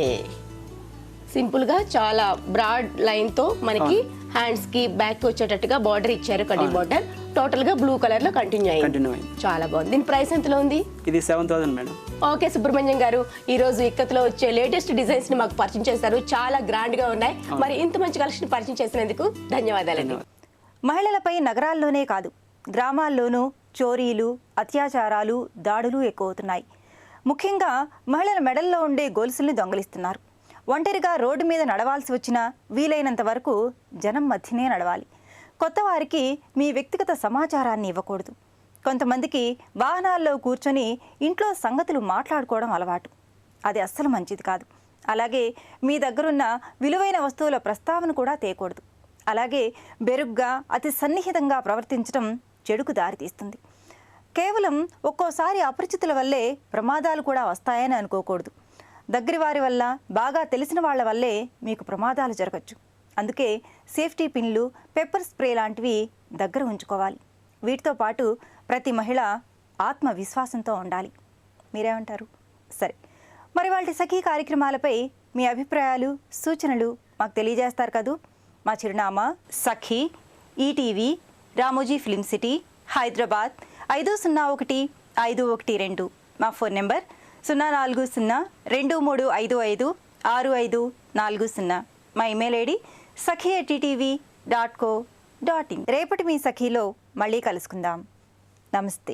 సింపుల్ గా చాలా బ్రాడ్ లైన్ తో మనకి హ్యాండ్స్ కి బ్యాక్ వచ్చేటట్టుగా బార్డర్ ఇచ్చారు, కటింగ్ బార్డర్. టోటల్ గా బ్లూ కలర్ లో కంటిన్యూ అయింది, చాలా బాగుంది. దీని ప్రైస్ ఎంతలో ఉంది? ఇది 7000 మేడం. ఓకే సుబ్రహ్మణ్యం గారు, ఈ రోజు ఇక్కత్లో వచ్చే లేటెస్ట్ డిజైన్స్ ని మాకు పరిచయం చేశారు, చాలా గ్రాండ్ గా ఉన్నాయి. మరి ఇంత మంచి కలెక్షన్ పరిచయం చేసినందుకు ధన్యవాదాలండి. మహిళలపై నగరాల్లోనే కాదు గ్రామాల్లోనూ చోరీలు, అత్యాచారాలు, దాడులు ఎక్కువవుతున్నాయి. ముఖ్యంగా మహిళల మెడల్లో ఉండే గొలుసుల్ని దొంగలిస్తున్నారు. ఒంటరిగా రోడ్డు మీద నడవాల్సి వచ్చినా వీలైనంత వరకు జనం మధ్యనే నడవాలి. కొత్త వారికి మీ వ్యక్తిగత సమాచారాన్ని ఇవ్వకూడదు. కొంతమందికి వాహనాల్లో కూర్చొని ఇంట్లో సంగతులు మాట్లాడుకోవడం అలవాటు. అది అస్సలు మంచిది కాదు. అలాగే మీ దగ్గరున్న విలువైన వస్తువుల ప్రస్తావన కూడా తేకూడదు. అలాగే బెరుగ్గా అతి సన్నిహితంగా ప్రవర్తించడం చెడుకు దారితీస్తుంది. కేవలం ఒక్కోసారి అపరిచితుల వల్లే ప్రమాదాలు కూడా వస్తాయని అనుకోకూడదు. దగ్గరి వారి వల్ల, బాగా తెలిసిన వాళ్ళ వల్లే మీకు ప్రమాదాలు జరగచ్చు. అందుకే సేఫ్టీ పిన్లు, పెప్పర్ స్ప్రే లాంటివి దగ్గర ఉంచుకోవాలి. వీటితో పాటు ప్రతి మహిళ ఆత్మవిశ్వాసంతో ఉండాలి. మీరేమంటారు? సరే, మరి వాళ్ళ సఖీ కార్యక్రమాలపై మీ అభిప్రాయాలు, సూచనలు మాకు తెలియజేస్తారు కదూ. మా చిరునామా Sakhi, ETV, Ramoji film city, Hyderabad 501-512. మా ఫోన్ నెంబర్ 040-2355-6540. మా ఇమెయిల్ ఐడి sakhi@ttv.co.in. రేపటి మీ సఖీలో మళ్ళీ కలుసుకుందాం. నమస్తే.